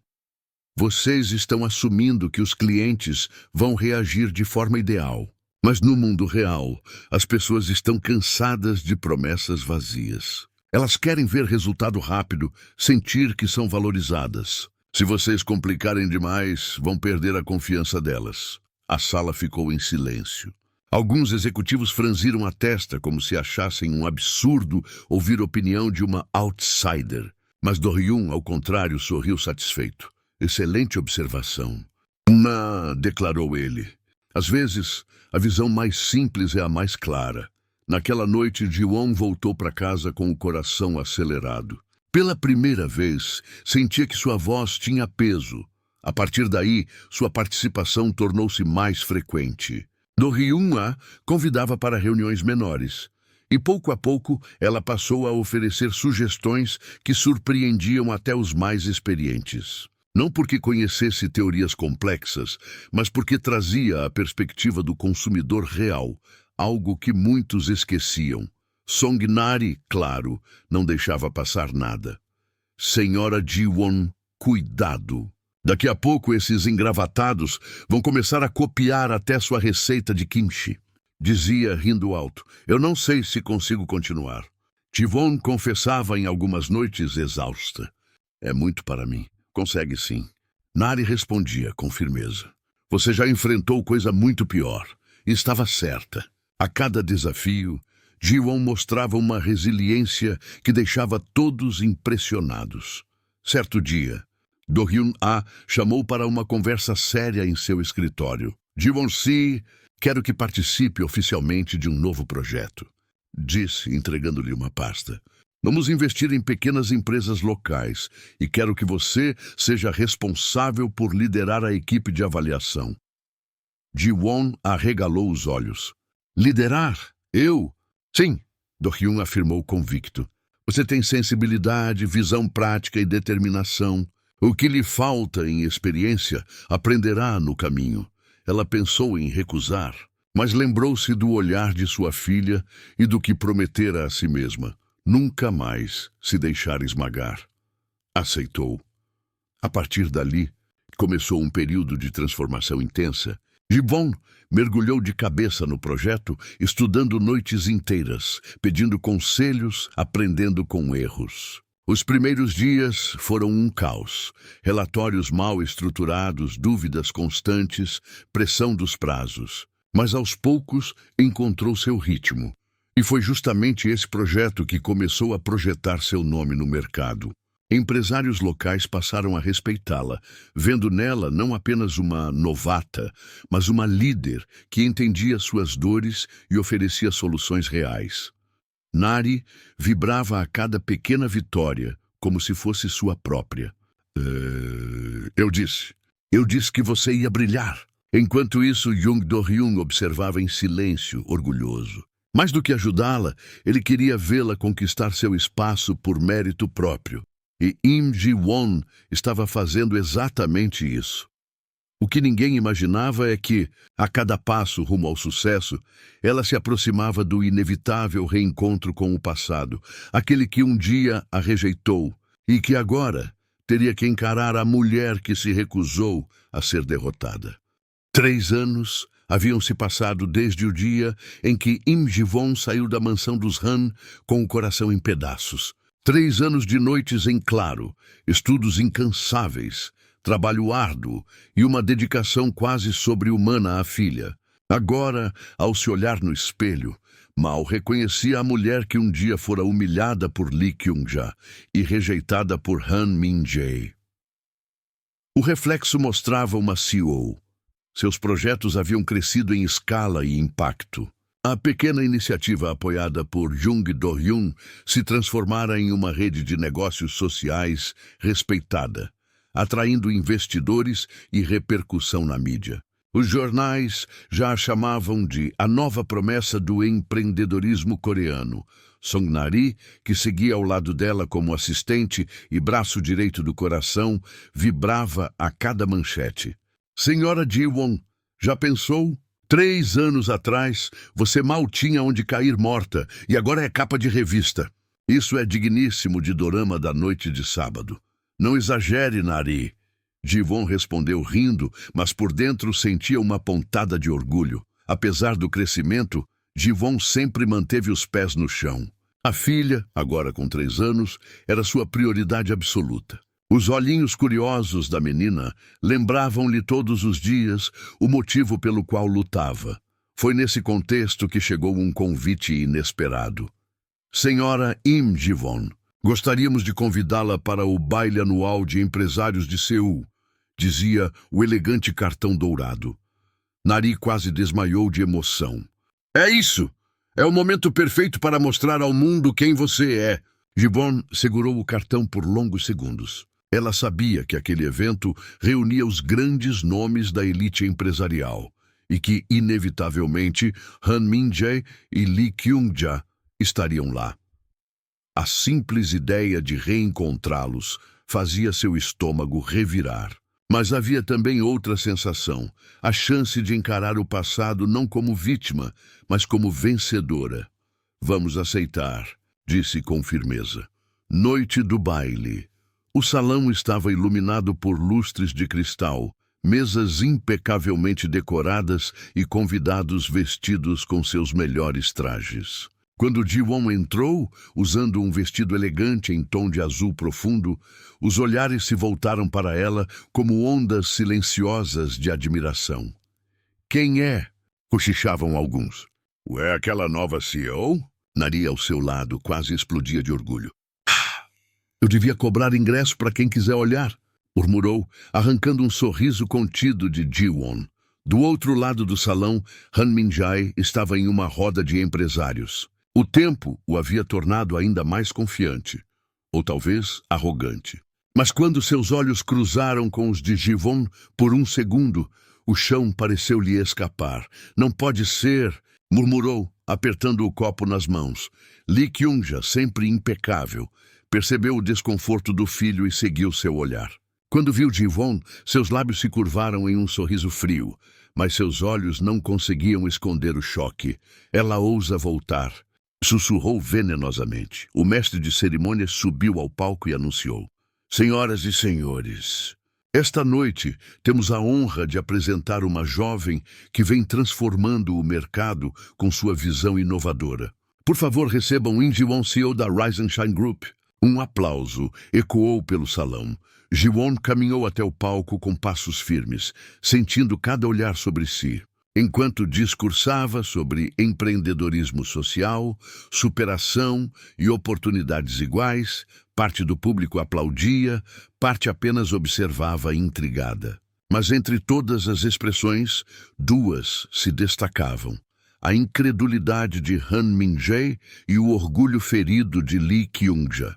"Vocês estão assumindo que os clientes vão reagir de forma ideal. Mas no mundo real, as pessoas estão cansadas de promessas vazias. Elas querem ver resultado rápido, sentir que são valorizadas. Se vocês complicarem demais, vão perder a confiança delas." A sala ficou em silêncio. Alguns executivos franziram a testa como se achassem um absurdo ouvir a opinião de uma outsider. Mas Do-hyun, ao contrário, sorriu satisfeito. "Excelente observação." Declarou ele. "Às vezes, a visão mais simples é a mais clara." Naquela noite, Ji-won voltou para casa com o coração acelerado. Pela primeira vez, sentia que sua voz tinha peso. A partir daí, sua participação tornou-se mais frequente. Do-hyun a convidava para reuniões menores. E pouco a pouco, ela passou a oferecer sugestões que surpreendiam até os mais experientes. Não porque conhecesse teorias complexas, mas porque trazia a perspectiva do consumidor real, algo que muitos esqueciam. Song-nari, claro, não deixava passar nada. "Senhora Ji-won, cuidado. Daqui a pouco esses engravatados vão começar a copiar até sua receita de kimchi." Dizia, rindo alto. "Eu não sei se consigo continuar." Ji-won confessava em algumas noites exausta. "É muito para mim. Consegue sim." Nari respondia com firmeza. "Você já enfrentou coisa muito pior. E estava certa." A cada desafio, Ji-won mostrava uma resiliência que deixava todos impressionados. Certo dia, Do-hyun a chamou para uma conversa séria em seu escritório. "Ji-won-si, quero que participe oficialmente de um novo projeto", disse, entregando-lhe uma pasta. "Vamos investir em pequenas empresas locais e quero que você seja responsável por liderar a equipe de avaliação." Ji-won arregalou os olhos. "Liderar? Eu?" "Sim", Do-hyun afirmou convicto. "Você tem sensibilidade, visão prática e determinação. O que lhe falta em experiência, aprenderá no caminho." Ela pensou em recusar, mas lembrou-se do olhar de sua filha e do que prometera a si mesma: nunca mais se deixar esmagar. Aceitou. A partir dali, começou um período de transformação intensa. Ji-won mergulhou de cabeça no projeto, estudando noites inteiras, pedindo conselhos, aprendendo com erros. Os primeiros dias foram um caos. Relatórios mal estruturados, dúvidas constantes, pressão dos prazos. Mas aos poucos encontrou seu ritmo. E foi justamente esse projeto que começou a projetar seu nome no mercado. Empresários locais passaram a respeitá-la, vendo nela não apenas uma novata, mas uma líder que entendia suas dores e oferecia soluções reais. Nari vibrava a cada pequena vitória, como se fosse sua própria. Eu disse que você ia brilhar." Enquanto isso, Jung Do-hyun observava em silêncio, orgulhoso. Mais do que ajudá-la, ele queria vê-la conquistar seu espaço por mérito próprio. E Im Ji-won estava fazendo exatamente isso. O que ninguém imaginava é que, a cada passo rumo ao sucesso, ela se aproximava do inevitável reencontro com o passado, aquele que um dia a rejeitou e que agora teria que encarar a mulher que se recusou a ser derrotada. 3 anos haviam se passado desde o dia em que Im Ji-won saiu da mansão dos Han com o coração em pedaços. 3 anos de noites em claro, estudos incansáveis, trabalho árduo e uma dedicação quase sobre-humana à filha. Agora, ao se olhar no espelho, mal reconhecia a mulher que um dia fora humilhada por Lee Kyung-ja e rejeitada por Han Min-jae. O reflexo mostrava uma CEO. Seus projetos haviam crescido em escala e impacto. A pequena iniciativa apoiada por Jung Do-hyun se transformara em uma rede de negócios sociais respeitada, atraindo investidores e repercussão na mídia. Os jornais já a chamavam de a nova promessa do empreendedorismo coreano. Song-nari, que seguia ao lado dela como assistente e braço direito do coração, vibrava a cada manchete. Senhora Ji-won, já pensou? 3 anos atrás, você mal tinha onde cair morta e agora é capa de revista. Isso é digníssimo de dorama da noite de sábado. Não exagere, Nari. Ji-won respondeu rindo, mas por dentro sentia uma pontada de orgulho. Apesar do crescimento, Ji-won sempre manteve os pés no chão. A filha, agora com 3 anos, era sua prioridade absoluta. Os olhinhos curiosos da menina lembravam-lhe todos os dias o motivo pelo qual lutava. Foi nesse contexto que chegou um convite inesperado. Senhora Im Ji-won, gostaríamos de convidá-la para o baile anual de empresários de Seul, dizia o elegante cartão dourado. Nari quase desmaiou de emoção. É isso! É o momento perfeito para mostrar ao mundo quem você é. Ji-won segurou o cartão por longos segundos. Ela sabia que aquele evento reunia os grandes nomes da elite empresarial e que, inevitavelmente, Han Min-jae e Lee Kyung-ja estariam lá. A simples ideia de reencontrá-los fazia seu estômago revirar. Mas havia também outra sensação, a chance de encarar o passado não como vítima, mas como vencedora. Vamos aceitar, disse com firmeza. Noite do baile. O salão estava iluminado por lustres de cristal, mesas impecavelmente decoradas e convidados vestidos com seus melhores trajes. Quando Ji-won entrou, usando um vestido elegante em tom de azul profundo, os olhares se voltaram para ela como ondas silenciosas de admiração. Quem é? Cochichavam alguns. É aquela nova CEO? Nari ao seu lado quase explodia de orgulho. Eu devia cobrar ingresso para quem quiser olhar, murmurou, arrancando um sorriso contido de Ji-won. Do outro lado do salão, Han Min-jae estava em uma roda de empresários. O tempo o havia tornado ainda mais confiante, ou talvez arrogante. Mas quando seus olhos cruzaram com os de Ji-won por um segundo, o chão pareceu-lhe escapar. Não pode ser, murmurou, apertando o copo nas mãos. Lee Kyung-ja, sempre impecável, percebeu o desconforto do filho e seguiu seu olhar. Quando viu Ji-won, seus lábios se curvaram em um sorriso frio, mas seus olhos não conseguiam esconder o choque. Ela ousa voltar, sussurrou venenosamente. O mestre de cerimônias subiu ao palco e anunciou. Senhoras e senhores, esta noite temos a honra de apresentar uma jovem que vem transformando o mercado com sua visão inovadora. Por favor, recebam Im Ji-won, CEO da Rise and Shine Group. Um aplauso ecoou pelo salão. Ji-won caminhou até o palco com passos firmes, sentindo cada olhar sobre si. Enquanto discursava sobre empreendedorismo social, superação e oportunidades iguais, parte do público aplaudia, parte apenas observava intrigada. Mas entre todas as expressões, 2 se destacavam. A incredulidade de Han Min-jae e o orgulho ferido de Lee Kyung-ja.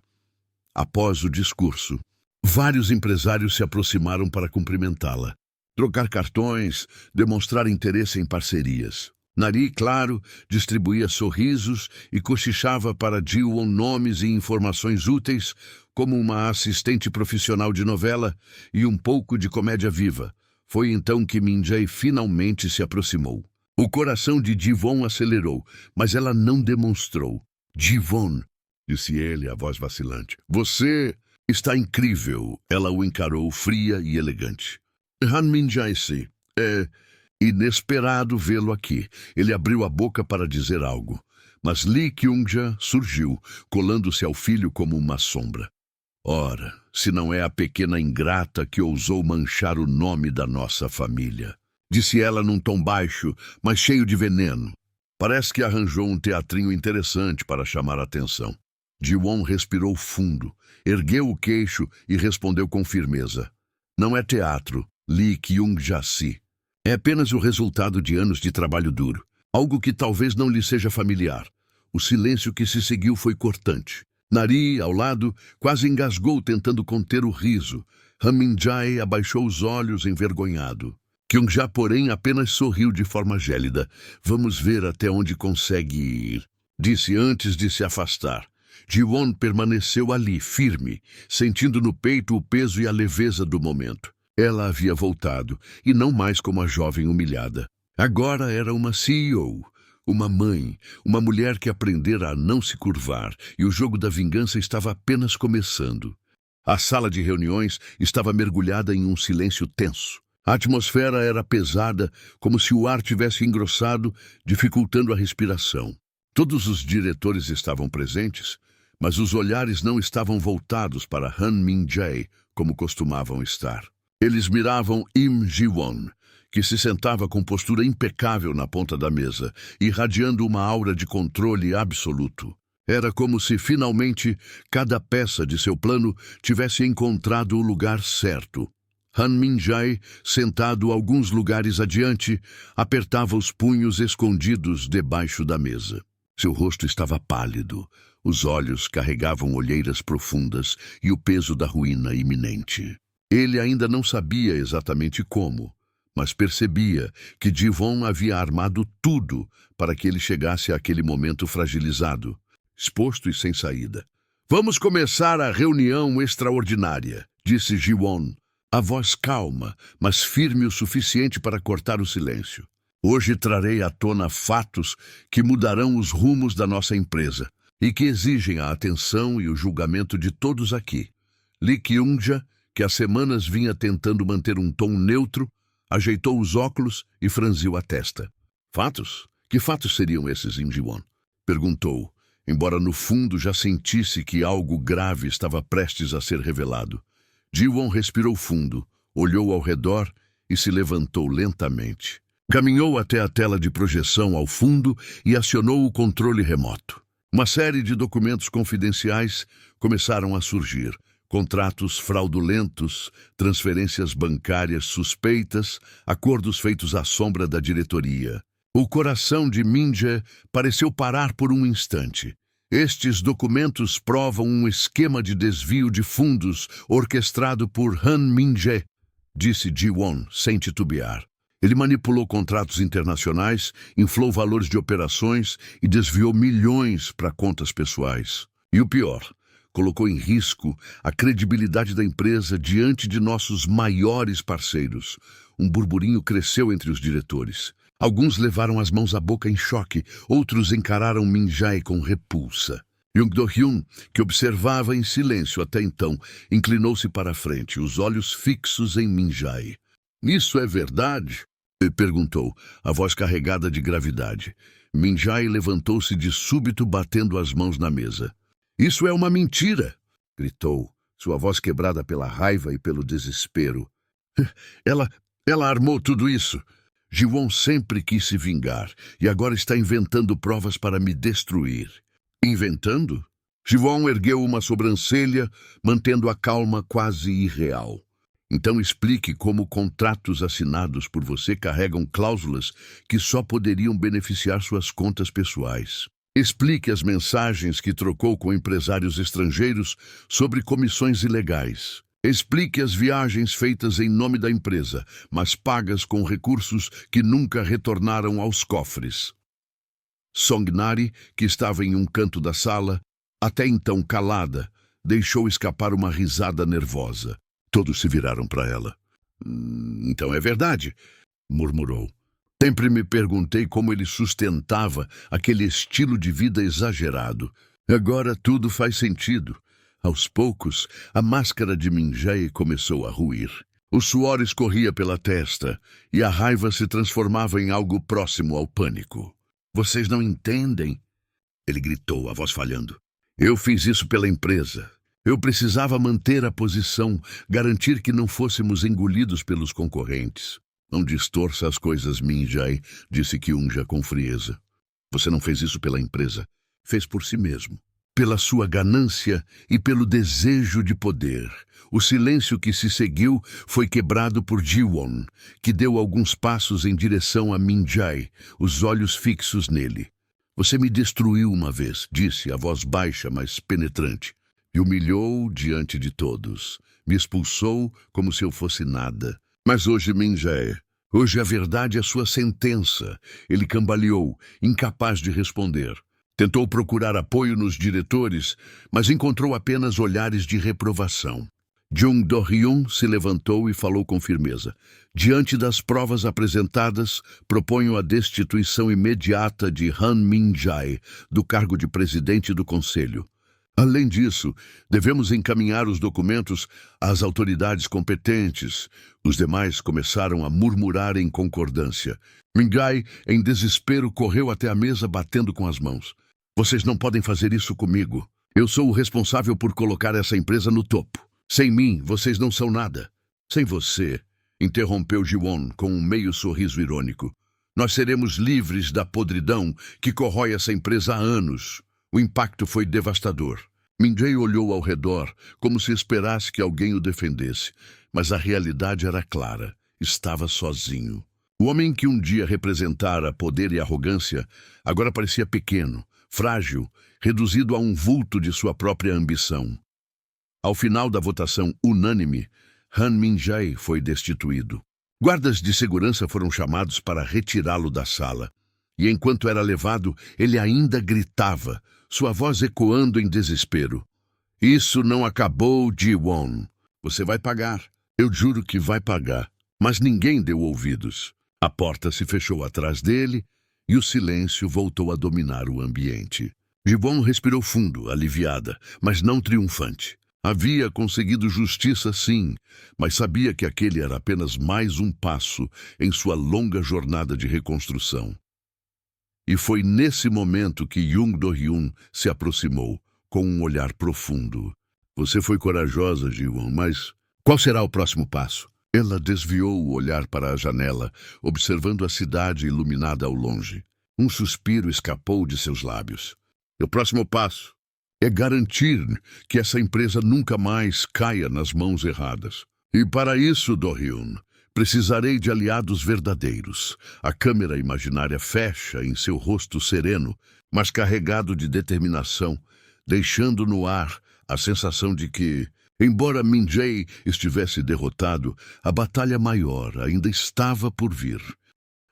Após o discurso, vários empresários se aproximaram para cumprimentá-la. Trocar cartões, demonstrar interesse em parcerias. Nari, claro, distribuía sorrisos e cochichava para Ji-won nomes e informações úteis, como uma assistente profissional de novela e um pouco de comédia viva. Foi então que Min-jae finalmente se aproximou. O coração de Ji-won acelerou, mas ela não demonstrou. Ji-won, disse ele, a voz vacilante. Você está incrível. Ela o encarou fria e elegante. Han Min-jae-se, é inesperado vê-lo aqui. Ele abriu a boca para dizer algo, mas Lee Kyung-ja surgiu, colando-se ao filho como uma sombra. Ora, se não é a pequena ingrata que ousou manchar o nome da nossa família, disse ela num tom baixo, mas cheio de veneno. Parece que arranjou um teatrinho interessante para chamar a atenção. Ji-won respirou fundo, ergueu o queixo e respondeu com firmeza. Não é teatro, Lee Kyung-ja-si. É apenas o resultado de anos de trabalho duro. Algo que talvez não lhe seja familiar. O silêncio que se seguiu foi cortante. Nari, ao lado, quase engasgou tentando conter o riso. Han Min-jae abaixou os olhos envergonhado. Kyung-ja, porém, apenas sorriu de forma gélida. Vamos ver até onde consegue ir, disse antes de se afastar. Ji-won permaneceu ali, firme, sentindo no peito o peso e a leveza do momento. Ela havia voltado, e não mais como a jovem humilhada. Agora era uma CEO, uma mãe, uma mulher que aprendera a não se curvar, e o jogo da vingança estava apenas começando. A sala de reuniões estava mergulhada em um silêncio tenso. A atmosfera era pesada, como se o ar tivesse engrossado, dificultando a respiração. Todos os diretores estavam presentes, mas os olhares não estavam voltados para Han Min-jae, como costumavam estar. Eles miravam Im Ji-won, que se sentava com postura impecável na ponta da mesa, irradiando uma aura de controle absoluto. Era como se, finalmente, cada peça de seu plano tivesse encontrado o lugar certo. Han Min-jae, sentado alguns lugares adiante, apertava os punhos escondidos debaixo da mesa. Seu rosto estava pálido, os olhos carregavam olheiras profundas e o peso da ruína iminente. Ele ainda não sabia exatamente como, mas percebia que Ji-won havia armado tudo para que ele chegasse àquele momento fragilizado, exposto e sem saída. Vamos começar a reunião extraordinária, disse Ji-won, a voz calma, mas firme o suficiente para cortar o silêncio. Hoje trarei à tona fatos que mudarão os rumos da nossa empresa e que exigem a atenção e o julgamento de todos aqui. Lee Kyung-ja, que há semanas vinha tentando manter um tom neutro, ajeitou os óculos e franziu a testa. Fatos? Que fatos seriam esses, Im Ji-won? Perguntou, embora no fundo já sentisse que algo grave estava prestes a ser revelado. Ji-won respirou fundo, olhou ao redor e se levantou lentamente. Caminhou até a tela de projeção ao fundo e acionou o controle remoto. Uma série de documentos confidenciais começaram a surgir. Contratos fraudulentos, transferências bancárias suspeitas, acordos feitos à sombra da diretoria. O coração de Min-jae pareceu parar por um instante. Estes documentos provam um esquema de desvio de fundos orquestrado por Han Min-jae, disse Ji-won, sem titubear. Ele manipulou contratos internacionais, inflou valores de operações e desviou milhões para contas pessoais. E o pior, colocou em risco a credibilidade da empresa diante de nossos maiores parceiros. Um burburinho cresceu entre os diretores. Alguns levaram as mãos à boca em choque, outros encararam Min-jae com repulsa. Jung Do-hyun, que observava em silêncio até então, inclinou-se para a frente, os olhos fixos em Min-jae. "Isso é verdade?" perguntou, a voz carregada de gravidade. Min-jae levantou-se de súbito, batendo as mãos na mesa. "Isso é uma mentira!" gritou, sua voz quebrada pela raiva e pelo desespero. Ela armou tudo isso. Ji-won sempre quis se vingar e agora está inventando provas para me destruir. Inventando? Ji-won ergueu uma sobrancelha, mantendo a calma quase irreal. Então explique como contratos assinados por você carregam cláusulas que só poderiam beneficiar suas contas pessoais. Explique as mensagens que trocou com empresários estrangeiros sobre comissões ilegais. Explique as viagens feitas em nome da empresa, mas pagas com recursos que nunca retornaram aos cofres. Song-nari, que estava em um canto da sala, até então calada, deixou escapar uma risada nervosa. Todos se viraram para ela. Então é verdade, murmurou. Sempre me perguntei como ele sustentava aquele estilo de vida exagerado. Agora tudo faz sentido. Aos poucos, a máscara de Minjae começou a ruir. O suor escorria pela testa e a raiva se transformava em algo próximo ao pânico. Vocês não entendem? Ele gritou, a voz falhando. Eu fiz isso pela empresa. Eu precisava manter a posição, garantir que não fôssemos engolidos pelos concorrentes. Não distorça as coisas, Minjae, disse Kyunja com frieza. Você não fez isso pela empresa. Fez por si mesmo. Pela sua ganância e pelo desejo de poder. O silêncio que se seguiu foi quebrado por Ji-won, que deu alguns passos em direção a Minjae, os olhos fixos nele. Você me destruiu uma vez, disse, a voz baixa, mas penetrante. Me humilhou diante de todos. Me expulsou como se eu fosse nada. Mas hoje, Minjae, hoje a verdade é sua sentença. Ele cambaleou, incapaz de responder. Tentou procurar apoio nos diretores, mas encontrou apenas olhares de reprovação. Jung Do-hyun se levantou e falou com firmeza. Diante das provas apresentadas, proponho a destituição imediata de Han Min-jae do cargo de presidente do conselho. Além disso, devemos encaminhar os documentos às autoridades competentes. Os demais começaram a murmurar em concordância. Min-jae, em desespero, correu até a mesa batendo com as mãos. Vocês não podem fazer isso comigo. Eu sou o responsável por colocar essa empresa no topo. Sem mim, vocês não são nada. Sem você, interrompeu Ji-won com um meio sorriso irônico. Nós seremos livres da podridão que corrói essa empresa há anos. O impacto foi devastador. Min-jae olhou ao redor, como se esperasse que alguém o defendesse, mas a realidade era clara. Estava sozinho. O homem que um dia representara poder e arrogância, agora parecia pequeno, frágil, reduzido a um vulto de sua própria ambição. Ao final da votação unânime, Han Min-jae foi destituído. Guardas de segurança foram chamados para retirá-lo da sala. E enquanto era levado, ele ainda gritava, sua voz ecoando em desespero. Isso não acabou, Ji-won. Você vai pagar. Eu juro que vai pagar. Mas ninguém deu ouvidos. A porta se fechou atrás dele e o silêncio voltou a dominar o ambiente. Ji-won respirou fundo, aliviada, mas não triunfante. Havia conseguido justiça, sim, mas sabia que aquele era apenas mais um passo em sua longa jornada de reconstrução. E foi nesse momento que Jung Do-hyun se aproximou, com um olhar profundo. Você foi corajosa, Ji-won, mas qual será o próximo passo? Ela desviou o olhar para a janela, observando a cidade iluminada ao longe. Um suspiro escapou de seus lábios. O próximo passo é garantir que essa empresa nunca mais caia nas mãos erradas. E para isso, Do-hyun, precisarei de aliados verdadeiros. A câmera imaginária fecha em seu rosto sereno, mas carregado de determinação, deixando no ar a sensação de que, embora Min-jae estivesse derrotado, a batalha maior ainda estava por vir.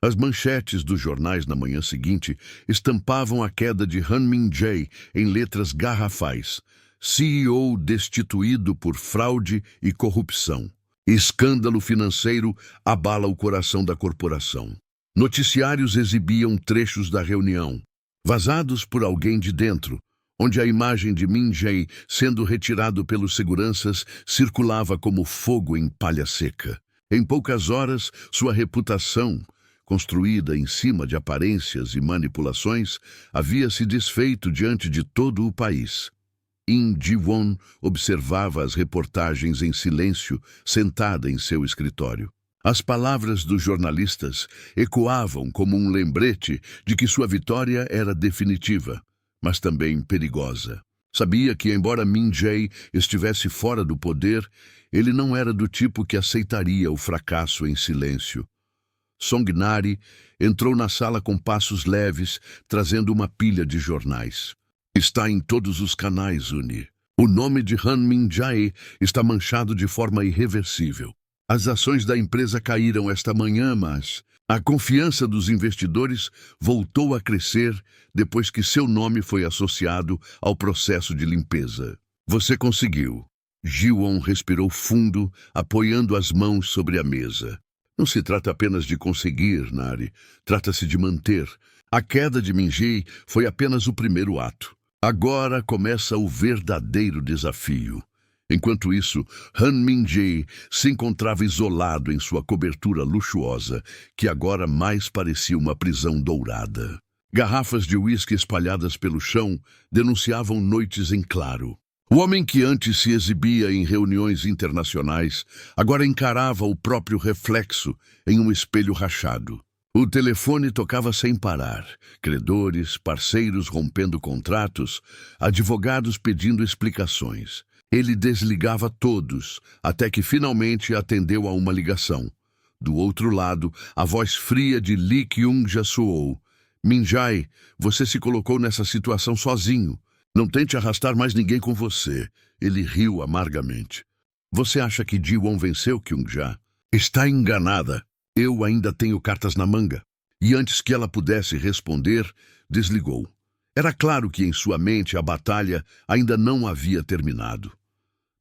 As manchetes dos jornais na manhã seguinte estampavam a queda de Han Min-jae em letras garrafais. CEO destituído por fraude e corrupção. Escândalo financeiro abala o coração da corporação. Noticiários exibiam trechos da reunião, vazados por alguém de dentro, onde a imagem de Min-jae sendo retirado pelos seguranças circulava como fogo em palha seca. Em poucas horas, sua reputação, construída em cima de aparências e manipulações, havia se desfeito diante de todo o país. Ji-won observava as reportagens em silêncio, sentada em seu escritório. As palavras dos jornalistas ecoavam como um lembrete de que sua vitória era definitiva, mas também perigosa. Sabia que, embora Min-jae estivesse fora do poder, ele não era do tipo que aceitaria o fracasso em silêncio. Song-nari entrou na sala com passos leves, trazendo uma pilha de jornais. Está em todos os canais, Uni. O nome de Han Min-jae está manchado de forma irreversível. As ações da empresa caíram esta manhã, mas a confiança dos investidores voltou a crescer depois que seu nome foi associado ao processo de limpeza. Você conseguiu. Ji-won respirou fundo, apoiando as mãos sobre a mesa. Não se trata apenas de conseguir, Nari. Trata-se de manter. A queda de Min-jae foi apenas o primeiro ato. Agora começa o verdadeiro desafio. Enquanto isso, Han Min-jae se encontrava isolado em sua cobertura luxuosa, que agora mais parecia uma prisão dourada. Garrafas de uísque espalhadas pelo chão denunciavam noites em claro. O homem que antes se exibia em reuniões internacionais agora encarava o próprio reflexo em um espelho rachado. O telefone tocava sem parar. Credores, parceiros rompendo contratos, advogados pedindo explicações. Ele desligava todos, até que finalmente atendeu a uma ligação. Do outro lado, a voz fria de Lee Kyung-ja soou. Min-jae, você se colocou nessa situação sozinho. Não tente arrastar mais ninguém com você. Ele riu amargamente. Você acha que Ji-won venceu Kyung-ja? Está enganada. Eu ainda tenho cartas na manga. E antes que ela pudesse responder, desligou. Era claro que em sua mente a batalha ainda não havia terminado.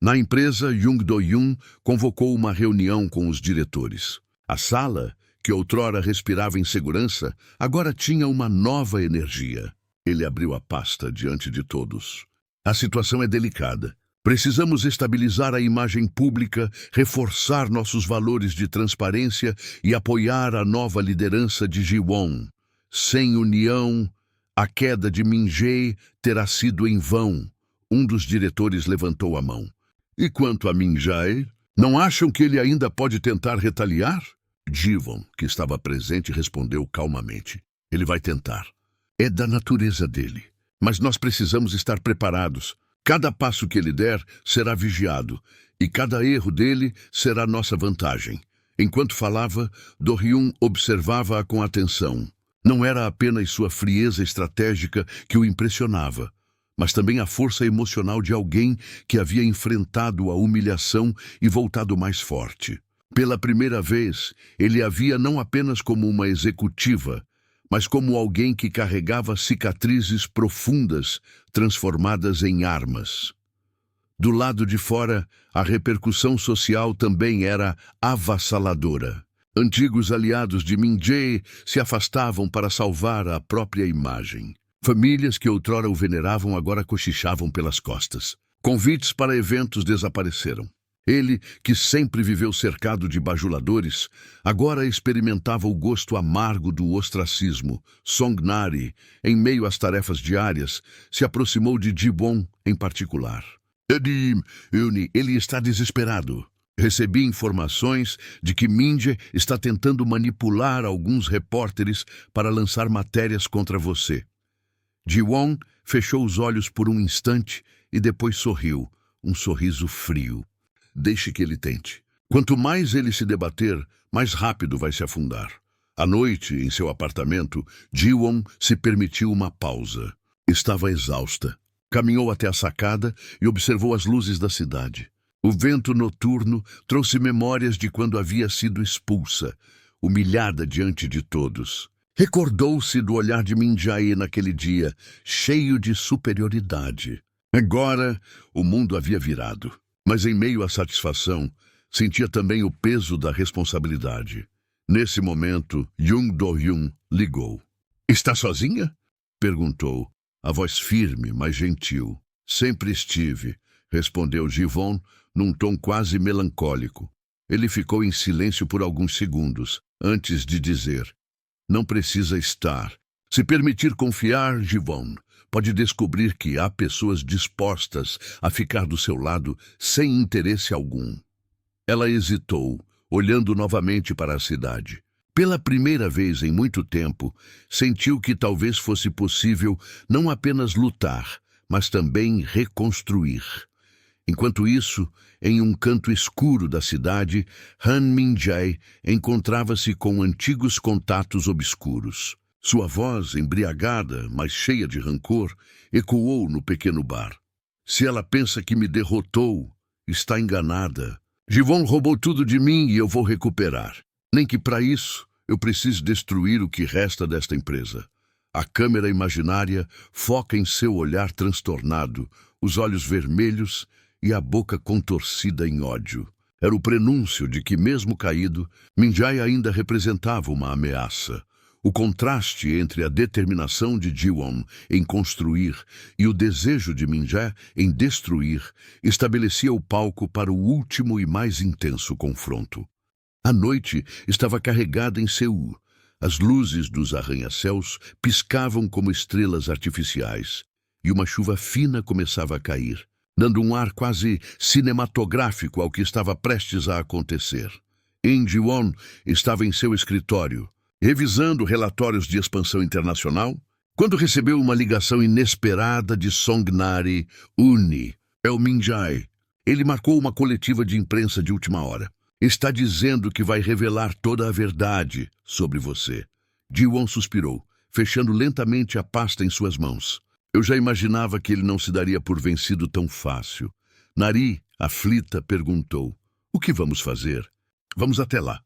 Na empresa, Jung Do-yoon convocou uma reunião com os diretores. A sala, que outrora respirava insegurança, agora tinha uma nova energia. Ele abriu a pasta diante de todos. A situação é delicada. Precisamos estabilizar a imagem pública, reforçar nossos valores de transparência e apoiar a nova liderança de Ji-won. Sem união, a queda de Min-jae terá sido em vão. Um dos diretores levantou a mão. E quanto a Min-jae, não acham que ele ainda pode tentar retaliar? Ji-won, que estava presente, respondeu calmamente. Ele vai tentar. É da natureza dele. Mas nós precisamos estar preparados. Cada passo que ele der será vigiado, e cada erro dele será nossa vantagem. Enquanto falava, Do-hyun observava-a com atenção. Não era apenas sua frieza estratégica que o impressionava, mas também a força emocional de alguém que havia enfrentado a humilhação e voltado mais forte. Pela primeira vez, ele a via não apenas como uma executiva, mas como alguém que carregava cicatrizes profundas, transformadas em armas. Do lado de fora, a repercussão social também era avassaladora. Antigos aliados de Min-jae se afastavam para salvar a própria imagem. Famílias que outrora o veneravam agora cochichavam pelas costas. Convites para eventos desapareceram. Ele, que sempre viveu cercado de bajuladores, agora experimentava o gosto amargo do ostracismo. Song-nari, em meio às tarefas diárias, se aproximou de Ji-won em particular. Ele está desesperado. Recebi informações de que Min-jae está tentando manipular alguns repórteres para lançar matérias contra você. Ji-won fechou os olhos por um instante e depois sorriu, um sorriso frio. Deixe que ele tente. Quanto mais ele se debater, mais rápido vai se afundar. À noite, em seu apartamento, Ji-won se permitiu uma pausa. Estava exausta. Caminhou até a sacada e observou as luzes da cidade. O vento noturno trouxe memórias de quando havia sido expulsa, humilhada diante de todos. Recordou-se do olhar de Min-jae naquele dia, cheio de superioridade. Agora, o mundo havia virado. Mas em meio à satisfação, sentia também o peso da responsabilidade. Nesse momento, Jung Do-hyun ligou. Está sozinha? Perguntou, a voz firme, mas gentil. Sempre estive, respondeu Ji-won, num tom quase melancólico. Ele ficou em silêncio por alguns segundos, antes de dizer, não precisa estar. Se permitir confiar, Ji-won, pode descobrir que há pessoas dispostas a ficar do seu lado sem interesse algum. Ela hesitou, olhando novamente para a cidade. Pela primeira vez em muito tempo, sentiu que talvez fosse possível não apenas lutar, mas também reconstruir. Enquanto isso, em um canto escuro da cidade, Han Min-jae encontrava-se com antigos contatos obscuros. Sua voz, embriagada, mas cheia de rancor, ecoou no pequeno bar. Se ela pensa que me derrotou, está enganada. Ji-won roubou tudo de mim e eu vou recuperar. Nem que para isso eu precise destruir o que resta desta empresa. A câmera imaginária foca em seu olhar transtornado, os olhos vermelhos e a boca contorcida em ódio. Era o prenúncio de que, mesmo caído, Min-jae ainda representava uma ameaça. O contraste entre a determinação de Ji-won em construir e o desejo de Min-jae em destruir estabelecia o palco para o último e mais intenso confronto. A noite estava carregada em Seul. As luzes dos arranha-céus piscavam como estrelas artificiais, e uma chuva fina começava a cair, dando um ar quase cinematográfico ao que estava prestes a acontecer. Ji-won estava em seu escritório, revisando relatórios de expansão internacional, quando recebeu uma ligação inesperada de Songnari Uni. É o Min-jae. Ele marcou uma coletiva de imprensa de última hora. Está dizendo que vai revelar toda a verdade sobre você. Ji-won suspirou, fechando lentamente a pasta em suas mãos. Eu já imaginava que ele não se daria por vencido tão fácil. Nari, aflita, perguntou: o que vamos fazer? Vamos até lá.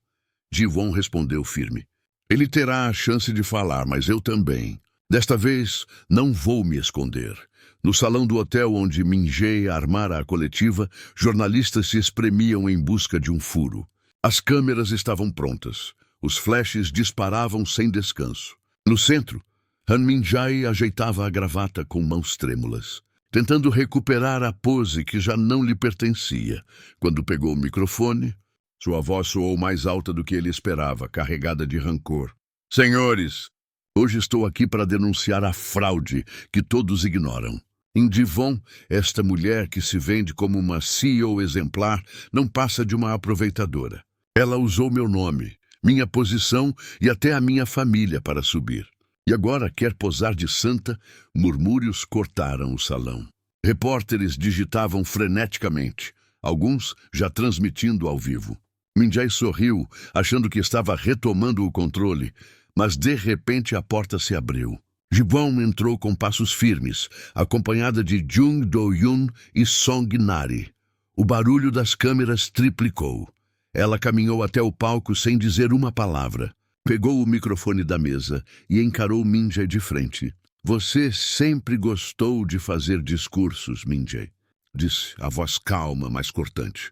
Ji-won respondeu firme. Ele terá a chance de falar, mas eu também. Desta vez, não vou me esconder. No salão do hotel onde Min-jae armara a coletiva, jornalistas se espremiam em busca de um furo. As câmeras estavam prontas. Os flashes disparavam sem descanso. No centro, Han Min-jae ajeitava a gravata com mãos trêmulas, tentando recuperar a pose que já não lhe pertencia. Quando pegou o microfone, sua voz soou mais alta do que ele esperava, carregada de rancor. Senhores, hoje estou aqui para denunciar a fraude que todos ignoram. Em Ji-won, esta mulher que se vende como uma CEO exemplar não passa de uma aproveitadora. Ela usou meu nome, minha posição e até a minha família para subir. E agora quer posar de santa? Murmúrios cortaram o salão. Repórteres digitavam freneticamente, alguns já transmitindo ao vivo. Min-jae sorriu, achando que estava retomando o controle, mas de repente a porta se abriu. Ji-won entrou com passos firmes, acompanhada de Jung Do-yoon e Songnari. O barulho das câmeras triplicou. Ela caminhou até o palco sem dizer uma palavra. Pegou o microfone da mesa e encarou Min-jae de frente. Você sempre gostou de fazer discursos, Min-jae, disse, a voz calma, mas cortante.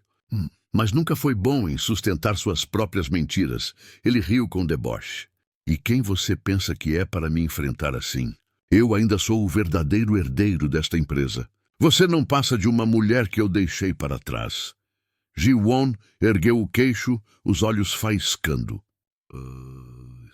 Mas nunca foi bom em sustentar suas próprias mentiras. Ele riu com deboche. E quem você pensa que é para me enfrentar assim? Eu ainda sou o verdadeiro herdeiro desta empresa. Você não passa de uma mulher que eu deixei para trás. Ji-won ergueu o queixo, os olhos faiscando.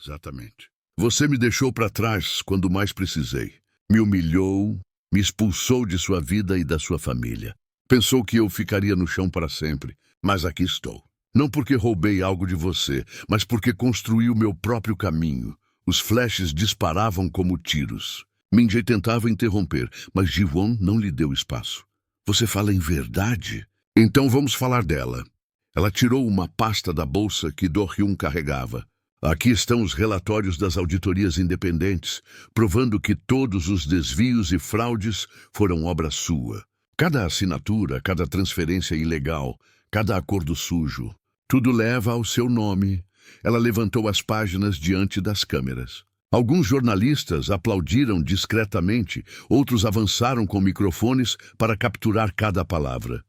Exatamente. Você me deixou para trás quando mais precisei. Me humilhou, me expulsou de sua vida e da sua família. Pensou que eu ficaria no chão para sempre, mas aqui estou. Não porque roubei algo de você, mas porque construí o meu próprio caminho. Os flashes disparavam como tiros. Min-jae tentava interromper, mas Ji-won não lhe deu espaço. Você fala em verdade? Então vamos falar dela. Ela tirou uma pasta da bolsa que Do-hyun carregava. Aqui estão os relatórios das auditorias independentes, provando que todos os desvios e fraudes foram obra sua. Cada assinatura, cada transferência ilegal, cada acordo sujo, tudo leva ao seu nome. Ela levantou as páginas diante das câmeras. Alguns jornalistas aplaudiram discretamente, outros avançaram com microfones para capturar cada palavra.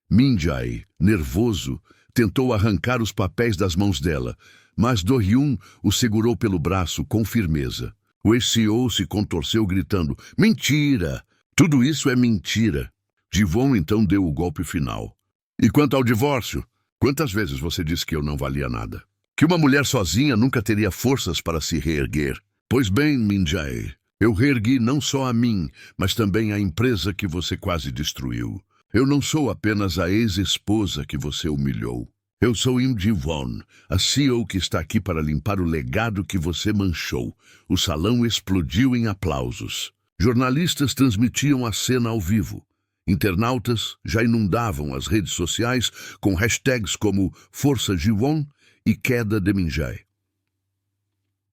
Min-jae, nervoso, tentou arrancar os papéis das mãos dela, mas Do-hyun o segurou pelo braço com firmeza. O ex-CEO se contorceu gritando, mentira! Tudo isso é mentira! Ji-won então deu o golpe final. E quanto ao divórcio? Quantas vezes você disse que eu não valia nada? Que uma mulher sozinha nunca teria forças para se reerguer? Pois bem, Min-jae, eu reergui não só a mim, mas também a empresa que você quase destruiu. Eu não sou apenas a ex-esposa que você humilhou. Eu sou Im Ji-won, a CEO que está aqui para limpar o legado que você manchou. O salão explodiu em aplausos. Jornalistas transmitiam a cena ao vivo. Internautas já inundavam as redes sociais com hashtags como Força Ji-won e Queda de Min-jae.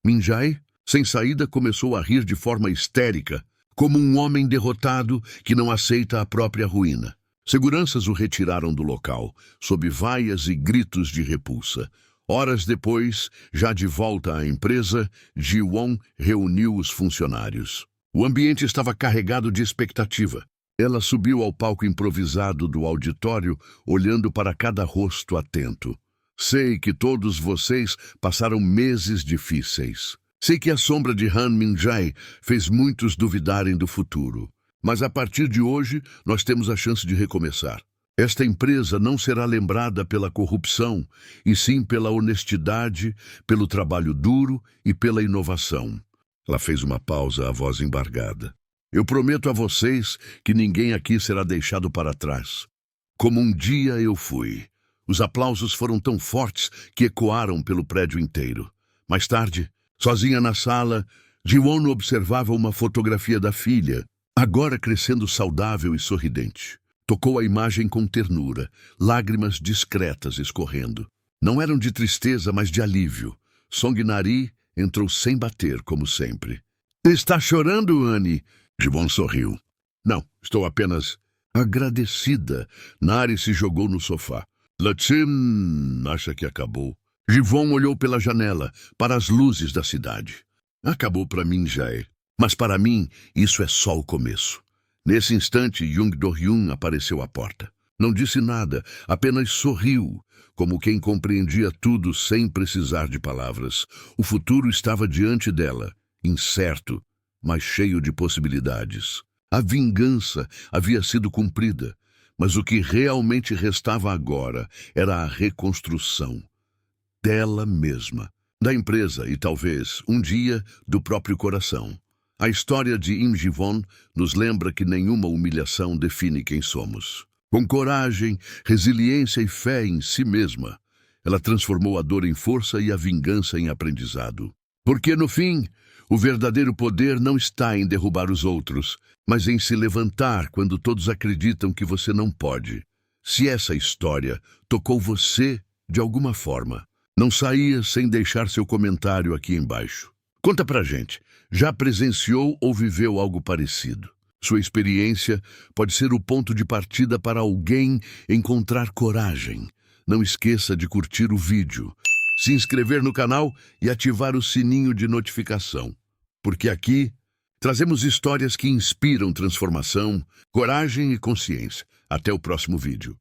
Min-jae, sem saída, começou a rir de forma histérica, como um homem derrotado que não aceita a própria ruína. Seguranças o retiraram do local, sob vaias e gritos de repulsa. Horas depois, já de volta à empresa, Ji-won reuniu os funcionários. O ambiente estava carregado de expectativa. Ela subiu ao palco improvisado do auditório, olhando para cada rosto atento. Sei que todos vocês passaram meses difíceis. Sei que a sombra de Han Minjae fez muitos duvidarem do futuro. Mas a partir de hoje, nós temos a chance de recomeçar. Esta empresa não será lembrada pela corrupção, e sim pela honestidade, pelo trabalho duro e pela inovação. Ela fez uma pausa, a voz embargada. Eu prometo a vocês que ninguém aqui será deixado para trás. Como um dia eu fui. Os aplausos foram tão fortes que ecoaram pelo prédio inteiro. Mais tarde, sozinha na sala, Ji-won observava uma fotografia da filha, agora crescendo saudável e sorridente. Tocou a imagem com ternura, lágrimas discretas escorrendo. Não eram de tristeza, mas de alívio. Song-nari entrou sem bater, como sempre. Está chorando, Annie? Ji-won sorriu. Não, estou apenas agradecida. Nari se jogou no sofá. Latim acha que acabou. Ji-won olhou pela janela, para as luzes da cidade. Acabou para mim, Jae. Mas para mim, isso é só o começo. Nesse instante, Jung Do-hyun apareceu à porta. Não disse nada, apenas sorriu, como quem compreendia tudo sem precisar de palavras. O futuro estava diante dela, incerto, mas cheio de possibilidades. A vingança havia sido cumprida, mas o que realmente restava agora era a reconstrução dela mesma, da empresa e talvez, um dia, do próprio coração. A história de Im Ji-won nos lembra que nenhuma humilhação define quem somos. Com coragem, resiliência e fé em si mesma, ela transformou a dor em força e a vingança em aprendizado. Porque, no fim, o verdadeiro poder não está em derrubar os outros, mas em se levantar quando todos acreditam que você não pode. Se essa história tocou você de alguma forma, não saia sem deixar seu comentário aqui embaixo. Conta pra gente, já presenciou ou viveu algo parecido? Sua experiência pode ser o ponto de partida para alguém encontrar coragem. Não esqueça de curtir o vídeo, se inscrever no canal e ativar o sininho de notificação. Porque aqui trazemos histórias que inspiram transformação, coragem e consciência. Até o próximo vídeo.